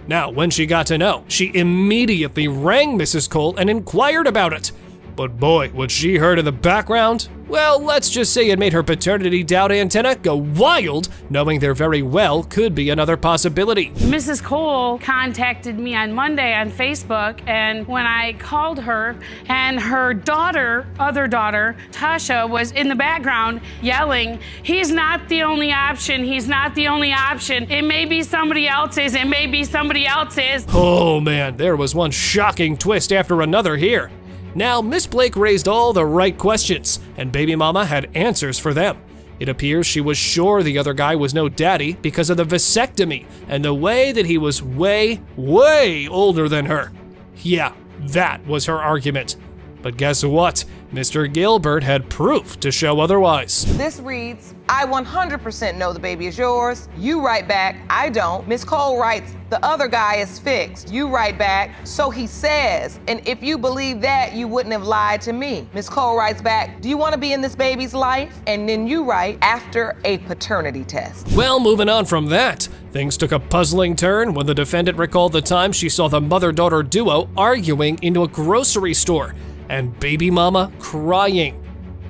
Now, when she got to know, she immediately rang Mrs. Cole and inquired about it. But boy, what she heard in the background, well, let's just say it made her paternity doubt antenna go wild, knowing there very well could be another possibility. Mrs. Cole contacted me on Monday on Facebook, and when I called her, and her daughter, other daughter, Tasha, was in the background yelling, "He's not the only option, he's not the only option. It may be somebody else's, it may be somebody else's." Oh man, there was one shocking twist after another here. Now, Miss Blake raised all the right questions, and baby mama had answers for them. It appears she was sure the other guy was no daddy because of the vasectomy and the way that he was way, way older than her. Yeah, that was her argument. But guess what? Mr. Gilbert had proof to show otherwise. This reads, I 100% know the baby is yours. You write back, I don't. Miss Cole writes, the other guy is fixed. You write back, so he says. And if you believe that, you wouldn't have lied to me. Miss Cole writes back, do you want to be in this baby's life? And then you write, after a paternity test. Well, moving on from that, things took a puzzling turn when the defendant recalled the time she saw the mother-daughter duo arguing into a grocery store and baby mama crying.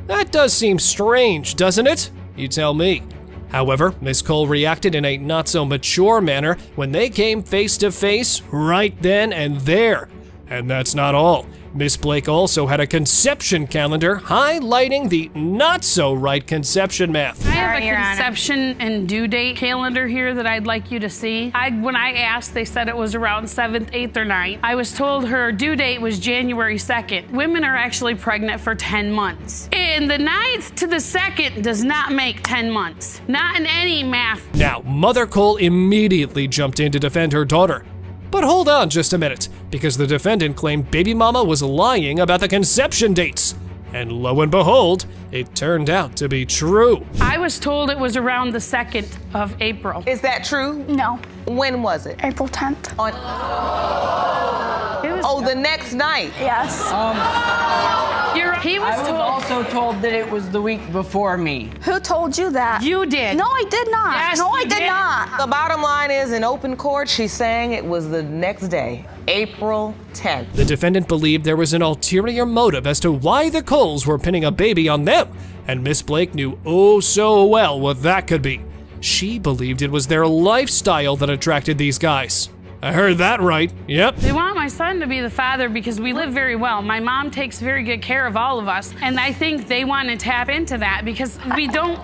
That does seem strange, doesn't it? You tell me. However, Miss Cole reacted in a not-so-mature manner when they came face to face right then and there. And that's not all. Miss Blake also had a conception calendar highlighting the not-so-right conception math. I have a conception and due date calendar here that I'd like you to see. When I asked, they said it was around 7th, 8th, or 9th. I was told her due date was January 2nd. Women are actually pregnant for 10 months. And the 9th to the 2nd does not make 10 months. Not in any math. Now, Mother Cole immediately jumped in to defend her daughter. But hold on just a minute, because the defendant claimed baby mama was lying about the conception dates. And lo and behold, it turned out to be true. I was told it was around the 2nd of April. Is that true? No. When was it? April 10th. The next night. Yes. He was I was also told that it was the week before me. Who told you that? You did. No, I did not. Yes, no, I you did did. not. The bottom line is, in open court, she's saying it was the next day, April 10th. The defendant believed there was an ulterior motive as to why the Coles were pinning a baby on them, and Miss Blake knew oh so well what that could be. She believed it was their lifestyle that attracted these guys. I heard that right, yep. They want my son to be the father because we live very well. My mom takes very good care of all of us, and I think they want to tap into that because we don't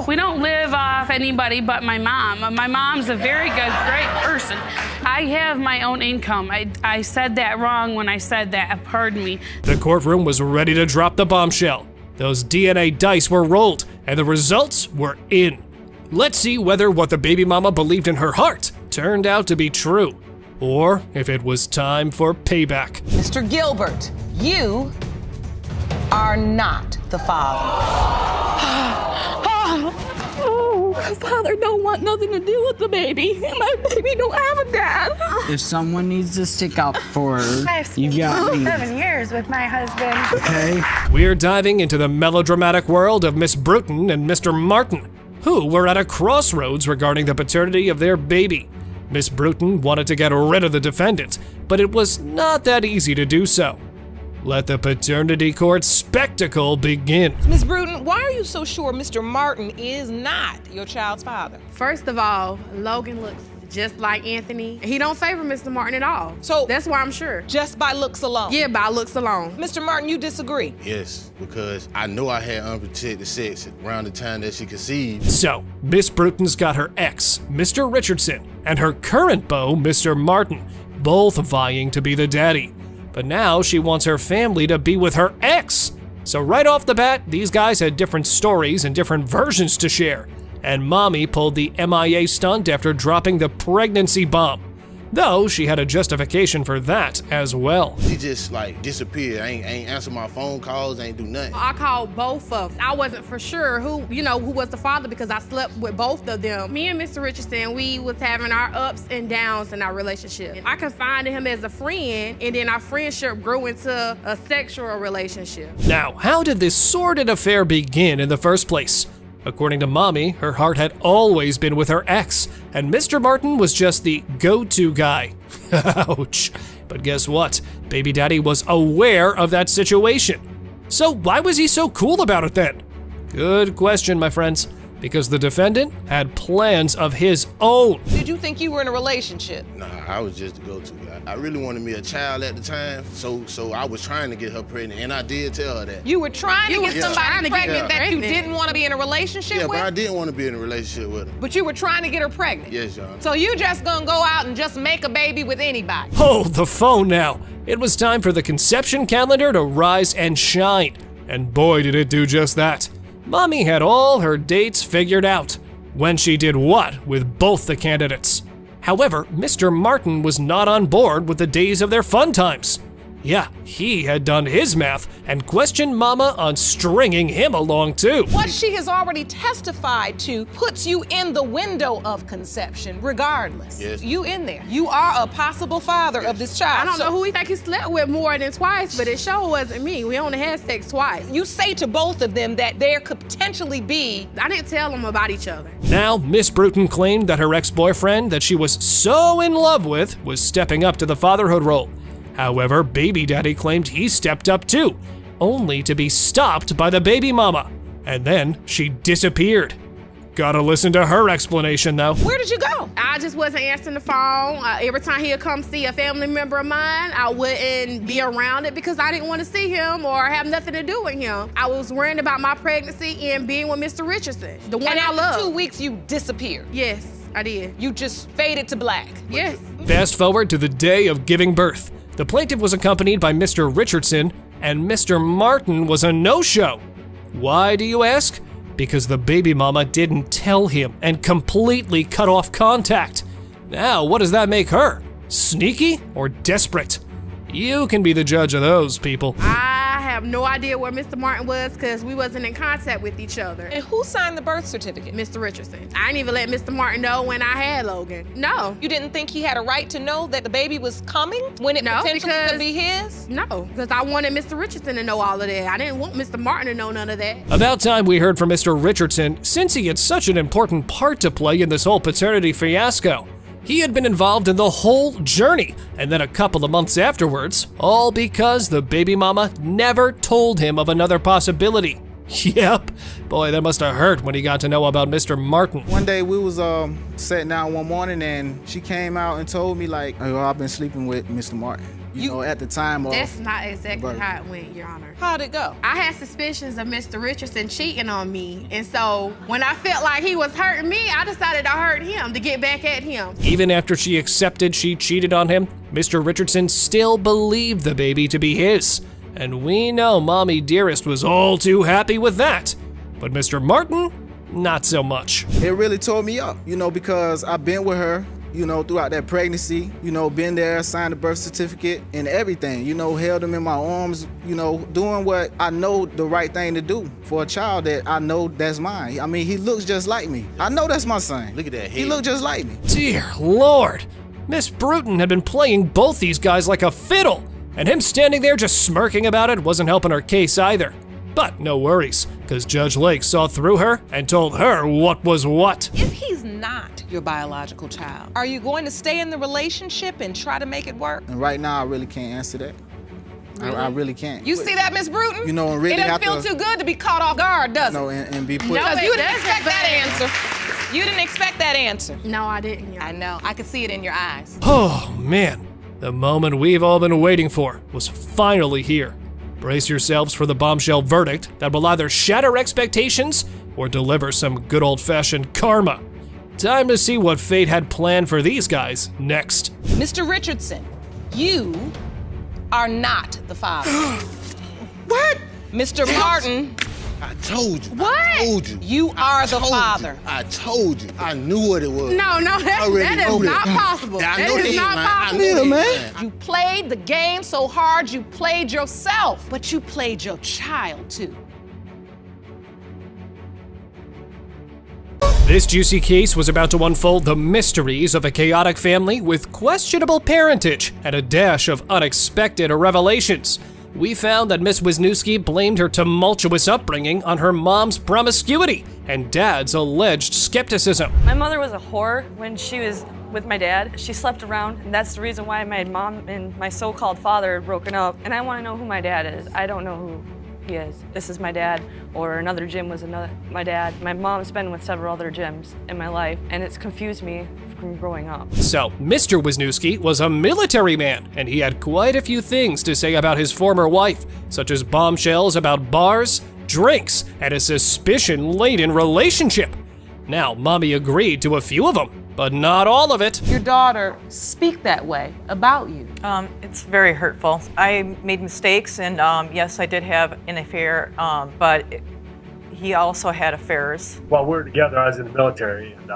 we don't live off anybody but my mom. My mom's a very good, great person. I have my own income. I said that wrong when I said that, pardon me. The courtroom was ready to drop the bombshell. Those DNA dice were rolled, and the results were in. Let's see whether what the baby mama believed in her heart turned out to be true, or if it was time for payback. Mr. Gilbert, you are not the father. Father don't want nothing to do with the baby. My baby don't have a dad. If someone needs to stick up for her, I've you got me. 7 years with my husband. Okay. We're diving into the melodramatic world of Miss Bruton and Mr. Martin, who were at a crossroads regarding the paternity of their baby. Miss Bruton wanted to get rid of the defendant, but it was not that easy to do so. Let the paternity court spectacle begin. Miss Bruton, why are you so sure Mr. Martin is not your child's father? First of all, Logan looks just like Anthony. He don't favor Mr. Martin at all. So that's why I'm sure. Just by looks alone? Yeah, by looks alone. Mr. Martin, you disagree? Yes, because I know I had unprotected sex around the time that she conceived. So, Miss Bruton's got her ex, Mr. Richardson, and her current beau, Mr. Martin, both vying to be the daddy. But now she wants her family to be with her ex. So right off the bat, these guys had different stories and different versions to share. And Mommy pulled the MIA stunt after dropping the pregnancy bomb. Though she had a justification for that as well. She just like disappeared. Ain't answer my phone calls, ain't do nothing. I called both of them. I wasn't for sure who was the father because I slept with both of them. Me and Mr. Richardson, we was having our ups and downs in our relationship. I confided him as a friend, and then our friendship grew into a sexual relationship. Now, how did this sordid affair begin in the first place? According to Mommy, her heart had always been with her ex, and Mr. Martin was just the go-to guy. Ouch. But guess what? Baby Daddy was aware of that situation. So why was he so cool about it then? Good question, my friends. Because the defendant had plans of his own. Did you think you were in a relationship? Nah, I was just the go-to guy. I really wanted me a child at the time, so I was trying to get her pregnant, and I did tell her that. You were trying to get somebody pregnant that you pregnant. didn't want to be in a relationship Yeah, with? but I didn't want to be in a relationship with her. But you were trying to get her pregnant? Yes, Your Honor. So you just gonna go out and just make a baby with anybody? Hold the phone now. It was time for the conception calendar to rise and shine. And boy, did it do just that. Mommy had all her dates figured out. When she did what with both the candidates. However, Mr. Martin was not on board with the days of their fun times. Yeah, he had done his math and questioned Mama on stringing him along too. What she has already testified to puts you in the window of conception regardless. Yes. You in there. You are a possible father of this child. I don't know who he think he slept with more than twice, but it sure wasn't me. We only had sex twice. You say to both of them that there could potentially be... I didn't tell them about each other. Now, Miss Bruton claimed that her ex-boyfriend that she was so in love with was stepping up to the fatherhood role. However, Baby Daddy claimed he stepped up too, only to be stopped by the baby mama. And then she disappeared. Gotta listen to her explanation though. Where did you go? I just wasn't answering the phone. Every time he'd come see a family member of mine, I wouldn't be around it because I didn't want to see him or have nothing to do with him. I was worrying about my pregnancy and being with Mr. Richardson, the one and I love. after 2 weeks, you disappeared. Yes, I did. You just faded to black. Yes. Fast forward to the day of giving birth. The plaintiff was accompanied by Mr. Richardson, and Mr. Martin was a no-show. Why, do you ask? Because the baby mama didn't tell him and completely cut off contact. Now, what does that make her? Sneaky or desperate? You can be the judge of those, people. I have no idea where Mr. Martin was because we wasn't in contact with each other. And who signed the birth certificate? Mr. Richardson. I didn't even let Mr. Martin know when I had Logan. No. You didn't think he had a right to know that the baby was coming when it potentially could be his? No, because I wanted Mr. Richardson to know all of that. I didn't want Mr. Martin to know none of that. About time we heard from Mr. Richardson, since he had such an important part to play in this whole paternity fiasco. He had been involved in the whole journey, and then a couple of months afterwards, all because the baby mama never told him of another possibility. Yep, boy, that must have hurt when he got to know about Mr. Martin. One day we was sitting down one morning and she came out and told me like, oh, I've been sleeping with Mr. Martin. You know, at the time of That's not exactly birth. how it went, Your Honor. How'd it go? I had suspicions of Mr. Richardson cheating on me, and so when I felt like he was hurting me, I decided to hurt him to get back at him. Even after she accepted she cheated on him, Mr. Richardson still believed the baby to be his. And we know Mommy Dearest was all too happy with that. But Mr. Martin, not so much. It really tore me up, you know, because I've been with her, you know, throughout that pregnancy, you know, been there, signed the birth certificate and everything, you know, held him in my arms, you know, doing what I know the right thing to do for a child that I know that's mine. I mean, he looks just like me. I know that's my son. Look at that head. He looked just like me. Dear Lord, Miss Bruton had been playing both these guys like a fiddle, and him standing there just smirking about it wasn't helping her case either. But no worries, because Judge Lake saw through her and told her what was what. If he's not your biological child, are you going to stay in the relationship and try to make it work? And right now, I really can't answer that. Really? I really can't. You see that, Miss Bruton? You know, and really it doesn't have feel to, too good to be caught off guard, does it? No, and be put. Because you didn't expect that answer. You didn't expect that answer. No, I didn't. I know. I could see it in your eyes. Oh man, the moment we've all been waiting for was finally here. Brace yourselves for the bombshell verdict that will either shatter expectations or deliver some good old-fashioned karma. Time to see what fate had planned for these guys next. Mr. Richardson, you are not the father. What? Mr. Martin. I told you. What? I told you. You are the father. I told you. I knew what it was. No, that is not possible. I That know is they not ain't lying. possible. I know they ain't lying. You played the game so hard you played yourself, but you played your child too. This juicy case was about to unfold the mysteries of a chaotic family with questionable parentage and a dash of unexpected revelations. We found that Miss Wisniewski blamed her tumultuous upbringing on her mom's promiscuity and dad's alleged skepticism. My mother was a whore when she was with my dad. She slept around, and that's the reason why my mom and my so-called father had broken up. And I want to know who my dad is. I don't know who he is. This is my dad, or another Jim was my dad. My mom's been with several other Jims in my life, and it's confused me from growing up. So, Mr. Wisniewski was a military man, and he had quite a few things to say about his former wife, such as bombshells about bars, drinks, and a suspicion-laden relationship. Now, Mommy agreed to a few of them, but not all of it. Your daughter speak that way about you. It's very hurtful. I made mistakes, and yes, I did have an affair, but he also had affairs. While we were together, I was in the military, and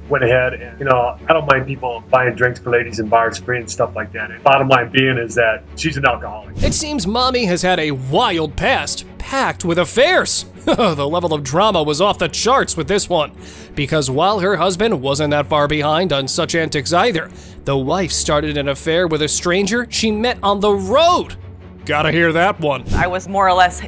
went ahead and, I don't mind people buying drinks for ladies in bars free and stuff like that. And bottom line being is that she's an alcoholic. It seems Mommy has had a wild past, packed with affairs. The level of drama was off the charts with this one, because while her husband wasn't that far behind on such antics either, the wife started an affair with a stranger she met on the road. Gotta hear that one. I was more or less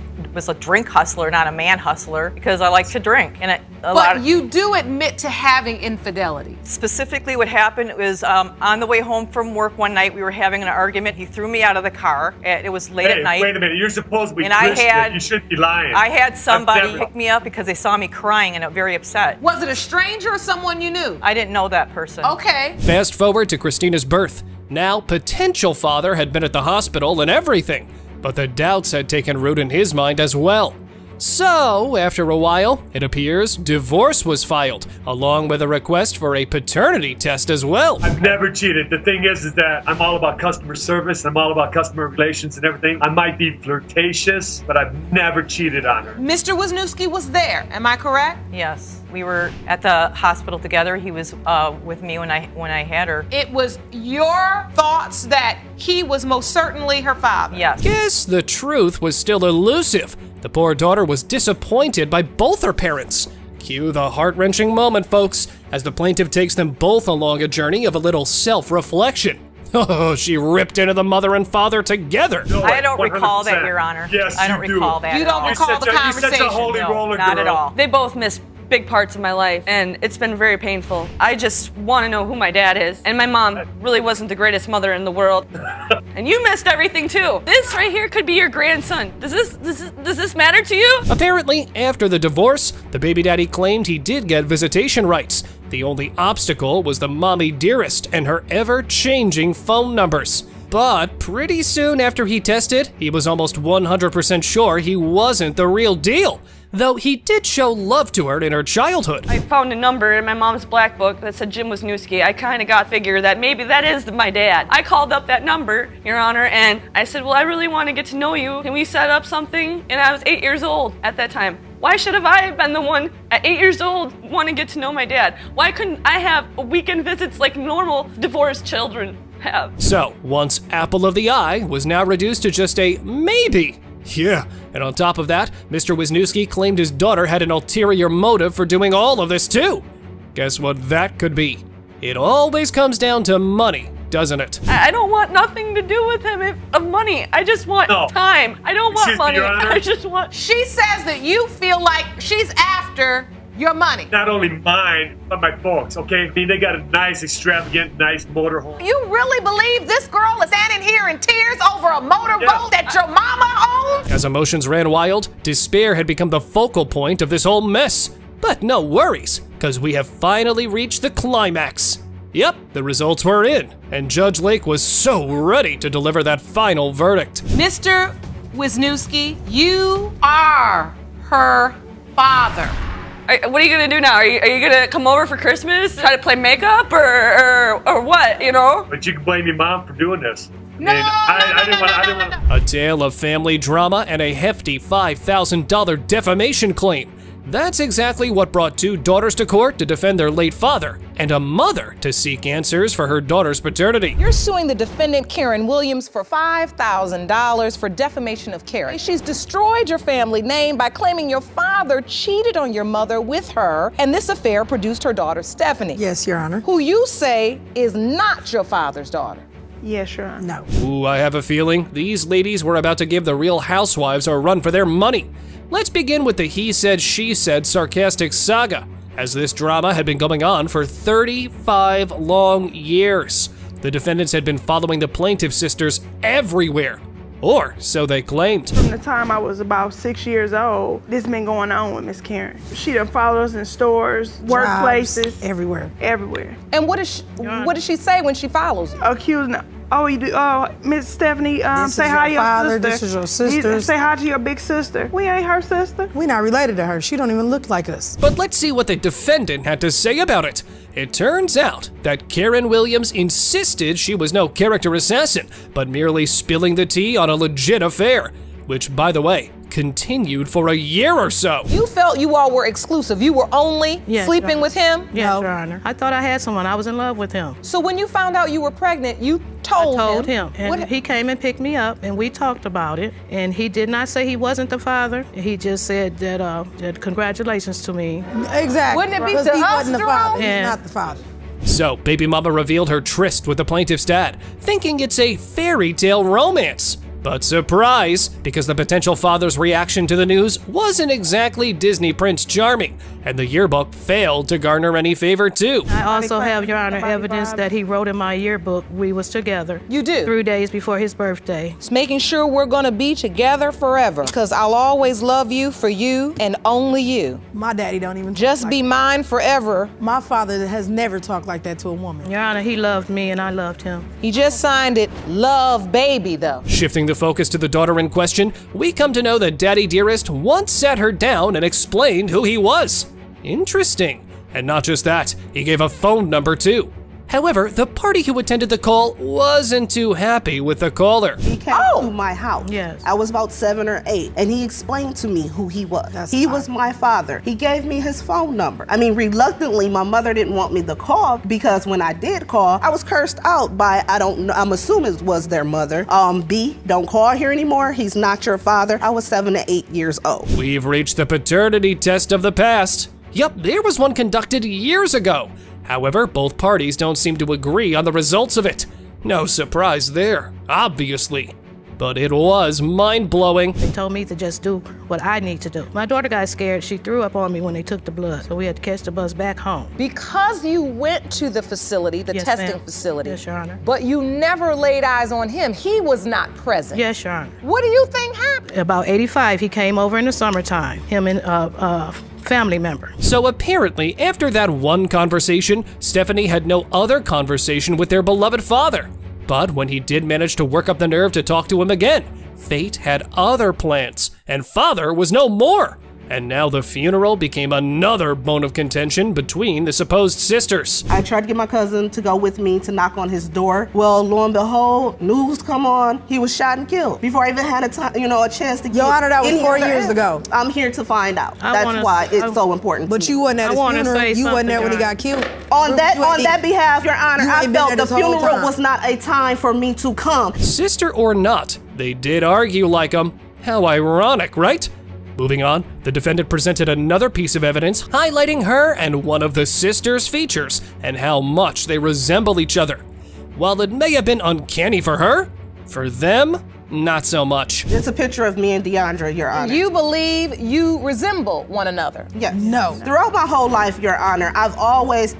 a drink hustler, not a man hustler, because I like to drink. And But you do admit to having infidelity. Specifically what happened was on the way home from work one night, we were having an argument. He threw me out of the car. It was late at night. Wait a minute, you're supposed to be and Christian. You shouldn't be lying. I had somebody pick me up because they saw me crying and I'm very upset. Was it a stranger or someone you knew? I didn't know that person. Okay. Fast forward to Christina's birth. Now, potential father had been at the hospital and everything, but the doubts had taken root in his mind as well. So, after a while, it appears divorce was filed, along with a request for a paternity test as well. I've never cheated. The thing is that I'm all about customer service. I'm all about customer relations and everything. I might be flirtatious, but I've never cheated on her. Mr. Wisniewski was there, am I correct? Yes, we were at the hospital together. He was with me when I had her. It was your thoughts that he was most certainly her father? Yes. Guess the truth was still elusive. The poor daughter was disappointed by both her parents. Cue the heart-wrenching moment, folks, as the plaintiff takes them both along a journey of a little self-reflection. Oh, she ripped into the mother and father together. No, I don't 100%. recall that, Your Honor. Yes, I don't you do. recall that. You don't recall the conversation? You're such a holy roller Not girl. at all. They both missed big parts of my life, and it's been very painful. I just want to know who my dad is, and my mom really wasn't the greatest mother in the world. And you missed everything too. This right here could be your grandson. Does this matter to you? Apparently, after the divorce, the baby daddy claimed he did get visitation rights. The only obstacle was the mommy dearest and her ever-changing phone numbers. But pretty soon after he tested, he was almost 100% sure he wasn't the real deal, though he did show love to her in her childhood. I found a number in my mom's black book that said Jim Wisniewski. I kind of got figured that maybe that is my dad. I called up that number, Your Honor, and I said, well, I really want to get to know you. Can we set up something? And I was 8 years old at that time. Why should have I been the one at 8 years old want to get to know my dad? Why couldn't I have weekend visits like normal divorced children have? So, once apple of the eye was now reduced to just a maybe. Yeah, and on top of that, Mr. Wisniewski claimed his daughter had an ulterior motive for doing all of this too. Guess what that could be? It always comes down to money, doesn't it? I don't want nothing to do with him of money. I just want time. I don't want money. I just want... She says that you feel like she's after your money. Not only mine, but my folks, okay? I mean, they got a nice, extravagant, nice motorhome. You really believe this girl is standing here in tears over a motorboat that your mama owns? As emotions ran wild, despair had become the focal point of this whole mess. But no worries. because we have finally reached the climax. Yep, the results were in, and Judge Lake was so ready to deliver that final verdict. Mr. Wisniewski, you are her father. What are you gonna do now? Are you gonna come over for Christmas, try to play makeup, or what? You know? But you can blame your mom for doing this. I didn't want. A tale of family drama and a hefty $5,000 defamation claim. That's exactly what brought two daughters to court to defend their late father, and a mother to seek answers for her daughter's paternity. You're suing the defendant, Karen Williams, for $5,000 for defamation of character. She's destroyed your family name by claiming your father cheated on your mother with her, and this affair produced her daughter, Stephanie. Yes, Your Honor. Who you say is not your father's daughter. Yes, Your Honor. No. Ooh, I have a feeling these ladies were about to give the Real Housewives a run for their money. Let's begin with the he said, she said sarcastic saga, as this drama had been going on for 35 long years. The defendants had been following the plaintiff's sisters everywhere, or so they claimed. From the time I was about 6 years old, this been going on with Miss Karen. She done followed us in stores, workplaces, everywhere. Everywhere. And what does she say when she follows you? Accusing you do. Miss Stephanie, say hi to your sister. This is your sister. Say hi to your big sister. We ain't her sister. We not related to her. She don't even look like us. But let's see what the defendant had to say about it. It turns out that Karen Williams insisted she was no character assassin, but merely spilling the tea on a legit affair, which, by the way, continued for a year or so. You felt you all were exclusive. You were only sleeping with him? Yes, Your Honor. I thought I had someone. I was in love with him. So when you found out you were pregnant, you told him? I told him. And he came and picked me up, and we talked about it. And he did not say he wasn't the father. He just said that congratulations to me. Exactly. Wouldn't it be Because to he us, wasn't the Jerome? father. He's not the father. So, baby mama revealed her tryst with the plaintiff's dad, thinking it's a fairy tale romance. But surprise, because the potential father's reaction to the news wasn't exactly Disney Prince Charming, and the yearbook failed to garner any favor too. I also have, Your Honor, evidence that he wrote in my yearbook we was together. You do? 3 days before his birthday. It's making sure we're gonna be together forever, because I'll always love you for you and only you. My daddy don't even Just be mine forever. My father has never talked like that to a woman. Your Honor, he loved me and I loved him. He just signed it, Love Baby, though. Shifting the focus to the daughter in question, we come to know that Daddy Dearest once sat her down and explained who he was. Interesting. And not just that, he gave a phone number too. However, the party who attended the call wasn't too happy with the caller. He came to my house. Yes. I was about 7 or 8, and he explained to me who he was. He was my father. He gave me his phone number. I mean, reluctantly, my mother didn't want me to call because when I did call, I was cursed out by, I don't know, I'm assuming it was their mother. B, don't call here anymore. He's not your father. I was 7 to 8 years old. We've reached the paternity test of the past. Yup, there was one conducted years ago. However, both parties don't seem to agree on the results of it. No surprise there, obviously. But it was mind-blowing. They told me to just do what I need to do. My daughter got scared. She threw up on me when they took the blood, so we had to catch the bus back home. Because you went to the facility, the testing facility, yes, Your Honor, but you never laid eyes on him. He was not present. Yes, Your Honor. What do you think happened? About 85, he came over in the summertime, him and family member. So apparently, after that one conversation, Stephanie had no other conversation with their beloved father. But when he did manage to work up the nerve to talk to him again, fate had other plans, and father was no more. And now the funeral became another bone of contention between the supposed sisters. I tried to get my cousin to go with me to knock on his door. Well, lo and behold, news come on. He was shot and killed before I even had a chance to get. Your Honor, that was any 4 other years answer. ago. I'm here to find out. That's why it's so important. But you wasn't at his funeral. You wasn't there when he got killed. On that behalf, Your Honor, I felt the funeral time. was not a time for me to come. Sister or not, they did argue like 'em. How ironic, right? Moving on, the defendant presented another piece of evidence highlighting her and one of the sisters' features and how much they resemble each other. While it may have been uncanny for her, for them, not so much. It's a picture of me and Deandra, Your Honor. You believe you resemble one another? Yes. No. Throughout my whole life, Your Honor,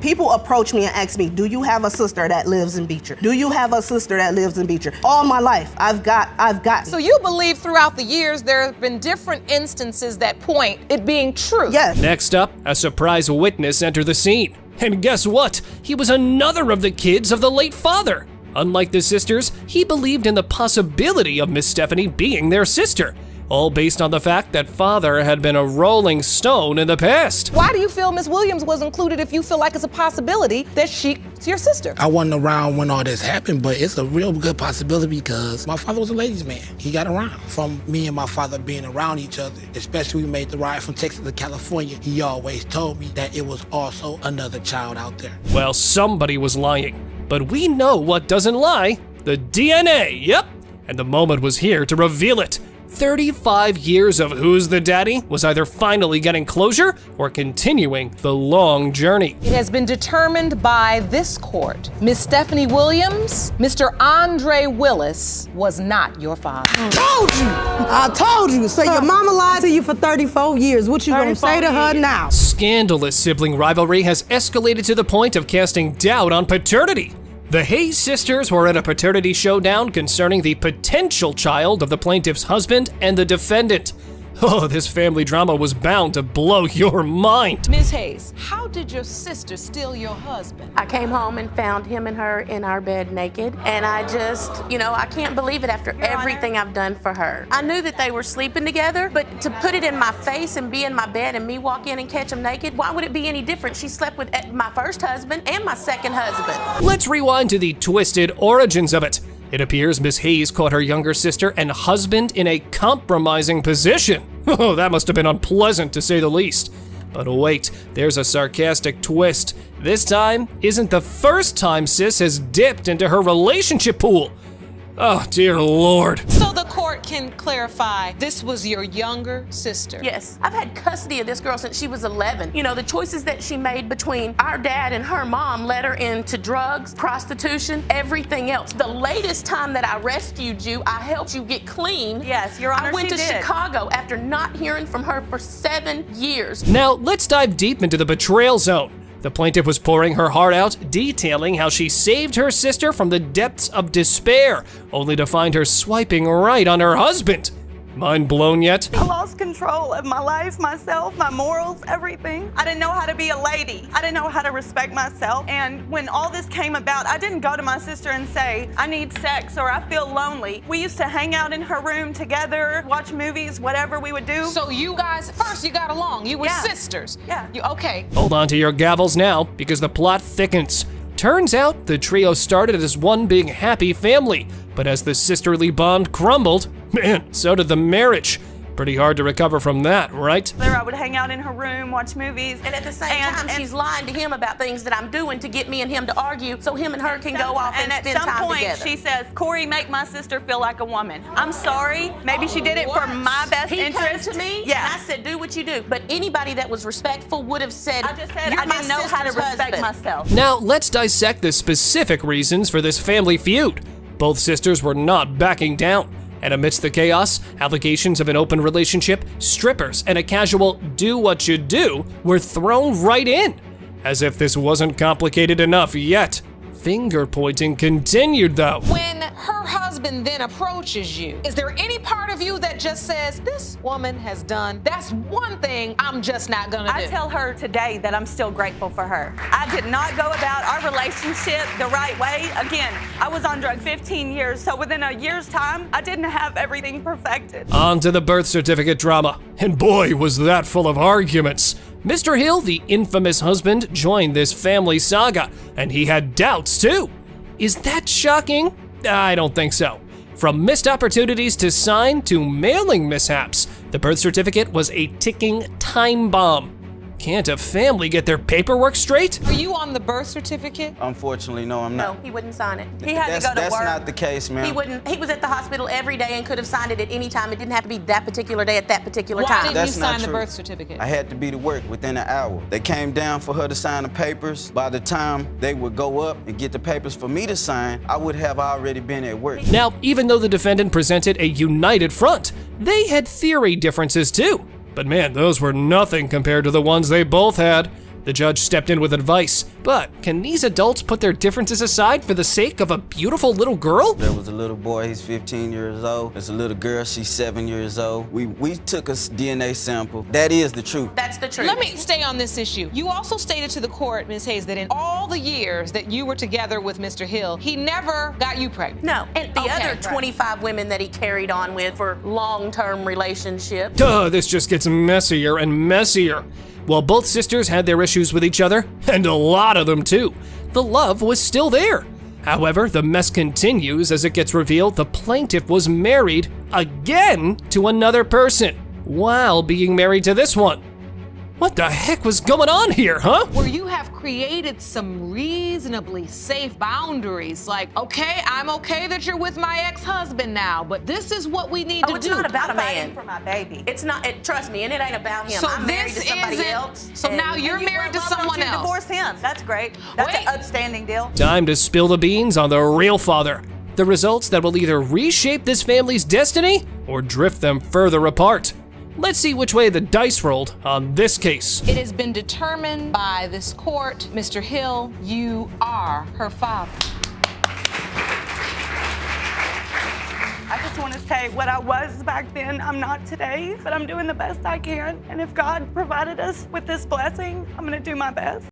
people approach me and ask me, do you have a sister that lives in Beecher? Do you have a sister that lives in Beecher? All my life, I've got. So you believe throughout the years there have been different instances that point it being true? Yes. Next up, a surprise witness entered the scene. And guess what? He was another of the kids of the late father. Unlike the sisters, he believed in the possibility of Miss Stephanie being their sister, all based on the fact that father had been a rolling stone in the past. Why do you feel Miss Williams was included if you feel like it's a possibility that she's your sister? I wasn't around when all this happened, but it's a real good possibility because my father was a ladies' man. He got around. From me and my father being around each other, especially we made the ride from Texas to California, he always told me that it was also another child out there. Well, somebody was lying, but we know what doesn't lie: the DNA, yep. And the moment was here to reveal it. 35 years of Who's the Daddy was either finally getting closure or continuing the long journey. It has been determined by this court. Miss Stephanie Williams, Mr. Andre Willis was not your father. I told you. So your mama lied to you for 34 years. What you gonna say to her now? Scandalous sibling rivalry has escalated to the point of casting doubt on paternity. The Hayes sisters were in a paternity showdown concerning the potential child of the plaintiff's husband and the defendant. Oh, this family drama was bound to blow your mind. Ms. Hayes, how did your sister steal your husband? I came home and found him and her in our bed naked, and I just, I can't believe it after everything I've done for her. I knew that they were sleeping together, but to put it in my face and be in my bed and me walk in and catch them naked, why would it be any different? She slept with my first husband and my second husband. Let's rewind to the twisted origins of it. It appears Miss Hayes caught her younger sister and husband in a compromising position. Oh, that must have been unpleasant to say the least. But wait, there's a sarcastic twist. This time isn't the first time sis has dipped into her relationship pool. Oh, dear Lord. So the court can clarify, this was your younger sister? Yes. I've had custody of this girl since she was 11. The choices that she made between our dad and her mom led her into drugs, prostitution, everything else. The latest time that I rescued you, I helped you get clean. Yes, Your Honor, I went she to did. Chicago after not hearing from her for 7 years. Now, let's dive deep into the betrayal zone. The plaintiff was pouring her heart out, detailing how she saved her sister from the depths of despair, only to find her swiping right on her husband. Mind blown yet? I lost control of my life, myself, my morals, everything. I didn't know how to be a lady. I didn't know how to respect myself. And when all this came about, I didn't go to my sister and say, I need sex or I feel lonely. We used to hang out in her room together, watch movies, whatever we would do. So you guys, first you got along. You were sisters. Yeah. Okay. Hold on to your gavels now, because the plot thickens. Turns out the trio started as one big happy family, but as the sisterly bond crumbled, man, so did the marriage. Pretty hard to recover from that, right? I would hang out in her room, watch movies. And at the same time, she's lying to him about things that I'm doing to get me and him to argue so him and her can go off and spend time together. And at some point, she says, Corey, make my sister feel like a woman. I'm sorry. Maybe she did it for my best interest. He came to me, yeah. and I said, do what you do. But anybody that was respectful would have said, I just said you're I my didn't know how to sister's respect husband. myself. Now, let's dissect the specific reasons for this family feud. Both sisters were not backing down. And amidst the chaos, allegations of an open relationship, strippers, and a casual do what you do were thrown right in. As if this wasn't complicated enough yet. Finger pointing continued though. When her husband then approaches you, is there any part of you that just says, this woman has done, that's one thing I'm just not gonna do? I tell her today that I'm still grateful for her. I did not go about our relationship the right way. Again, I was on drugs 15 years, so within a year's time, I didn't have everything perfected. On to the birth certificate drama, and boy was that full of arguments. Mr. Hill, the infamous husband, joined this family saga, and he had doubts too. Is that shocking? I don't think so. From missed opportunities to sign to mailing mishaps, the birth certificate was a ticking time bomb. Can't a family get their paperwork straight? Are you on the birth certificate? Unfortunately, no, I'm not. No, he wouldn't sign it. He That's- had to go to that's work. not the case, ma'am. He wouldn't. He was at the hospital every day and could have signed it at any time. It didn't have to be that particular day at that particular Why time. didn't That's you not sign the true. birth certificate? I had to be to work within an hour. They came down for her to sign the papers. By the time they would go up and get the papers for me to sign, I would have already been at work. Now, even though the defendant presented a united front, they had theory differences too. But man, those were nothing compared to the ones they both had. The judge stepped in with advice, but can these adults put their differences aside for the sake of a beautiful little girl? There was a little boy, he's 15 years old. There's a little girl, she's 7 years old. We took a DNA sample. That is the truth. That's the truth. Let me stay on this issue. You also stated to the court, Ms. Hayes, that in all the years that you were together with Mr. Hill, he never got you pregnant. No, and the Okay. other 25 women that he carried on with for long-term relationships. Duh, this just gets messier and messier. While both sisters had their issues with each other, and a lot of them too, the love was still there. However, the mess continues as it gets revealed the plaintiff was married again to another person while being married to this one. What the heck was going on here, huh? Where you have created some reasonably safe boundaries, like, okay, I'm okay that you're with my ex-husband now, but this is what we need to It's do. not about a man. for my baby. It's not. Trust me, and it ain't about him. So I'm married to this somebody isn't- else. so and- now you're married to someone else. Divorce him. That's great. That's Wait. an outstanding deal. Time to spill the beans on the real father. The results that will either reshape this family's destiny or drift them further apart. Let's see which way the dice rolled on this case. It has been determined by this court, Mr. Hill, you are her father. I just want to say what I was back then, I'm not today, but I'm doing the best I can. And if God provided us with this blessing, I'm going to do my best.